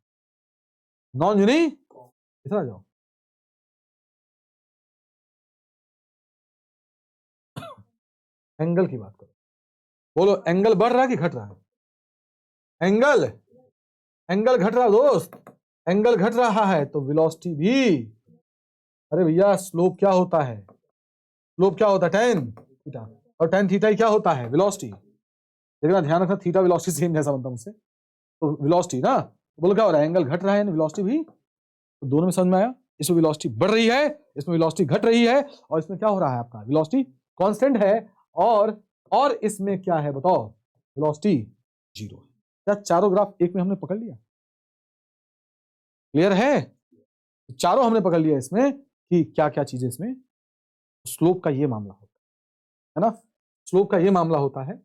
नॉन यूनि, इतना जाओ, एंगल की बात करो, बोलो एंगल बढ़ रहा है कि घट रहा है, एंगल घट रहा है दोस्त, एंगल घट रहा है तो वेलोसिटी भी। अरे भैया स्लोप क्या होता है, स्लोप क्या होता है tan थीटा, और tan थीटा ही क्या होता है, वेलोसिटी। देखना ध्यान रखना, थीटा वेलोसिटी सेम जैसा बनता है मुझसे, तो वेलोसिटी ना, बोलो क्या हो रहा है, एंगल घट रहा है, वेलोसिटी भी, तो दोनों में समझ में आया। इसमें वेलोसिटी बढ़ रही है, इसमें वेलोसिटी घट रही है, और इसमें क्या हो रहा है आपका, वेलोसिटी कांस्टेंट है, और इसमें क्या है बताओ, वेलोसिटी जीरो है। क्या चारों ग्राफ एक में हमने पकड़ लिया, क्लियर है, चारों हमने पकड़ लिया इसमें कि क्या क्या चीजें इसमें, स्लोप का ये मामला होता है ना, स्लोप का ये मामला होता है।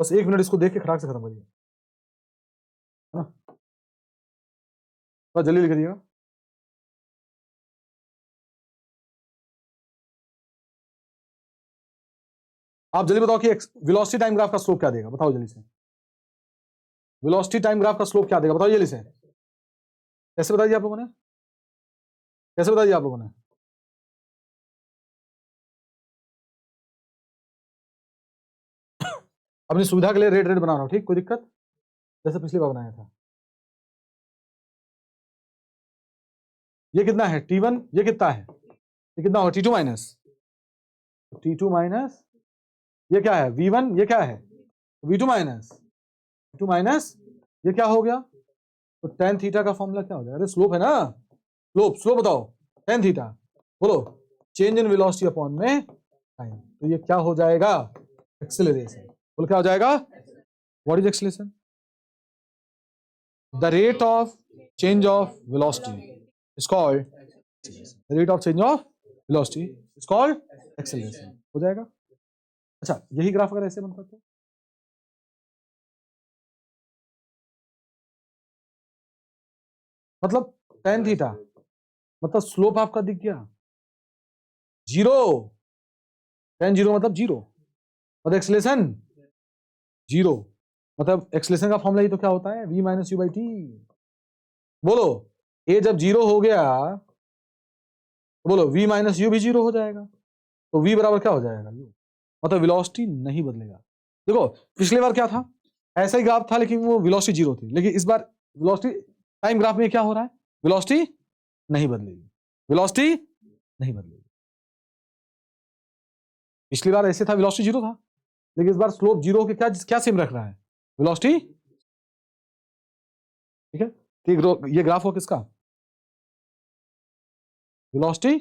बस 1 मिनट इसको देख के खराक से खत्म करिए, है ना, तो जल्दी लिख दिएगा। आप जल्दी बताओ कि वेलोसिटी टाइम ग्राफ का स्लोप क्या देगा, बताओ जल्दी से, वेलोसिटी टाइम ग्राफ का स्लोप क्या देगा, बताओ जल्दी से, कैसे बताइए आप लोगों ने, कैसे बताइए आप लोगों ने, अपनी सुविधा के लिए रेड बना रहा हूं, ठीक, कोई दिक्कत, जैसे पिछली बार बनाया था। ये कितना है T1, ये कितना है, ये कितना होगा T2 माइनस, T2 माइनस, ये क्या है V1, ये क्या है V2 माइनस, V2 माइनस, ये क्या हो गया, तो tan थीटा का फॉर्मूला क्या हो जाएगा, अरे स्लोप है ना, स्लोप बताओ, tan थीटा, बोलो चेंज इन वेलोसिटी अपॉन में टाइम, तो ये क्या हो जाएगा, एक्सेलरेशन, बोलो क्या हो जाएगा, what is acceleration, the rate of change of velocity is called, the rate of change of velocity is called acceleration, हो जाएगा। अच्छा यही ग्राफ अगर ऐसे बनता तो, मतलब tan थीटा, मतलब स्लोप आपका दिख गया जीरो, tan जीरो मतलब जीरो, मतलब एक्सेलरेशन जीरो, मतलब एक्सेलरेशन का फॉर्मूला ही तो क्या होता है, v minus you by T, बोलो ए जब जीरो हो गया तो बोलो v माइनस यू भी जीरो हो जाएगा, तो v बराबर क्या हो जाएगा यू, मतलब वेलोसिटी नहीं बदलेगा। देखो पिछली बार क्या था, ऐसा ही ग्राफ था लेकिन वो वेलोसिटी जीरो थी, लेकिन इस बार वेलोसिटी टाइम ग्राफ में क्या हो रहा है, वेलोसिटी नहीं बदलेगी, वेलोसिटी नहीं बदलेगी। पिछली बार ऐसे था वेलोसिटी जीरो था, लेकिन इस बार स्लोप जीरो के क्या क्या सेम रख रहा है, वेलोसिटी, ठीक है, तो ये ग्राफ हो किसका, वेलोसिटी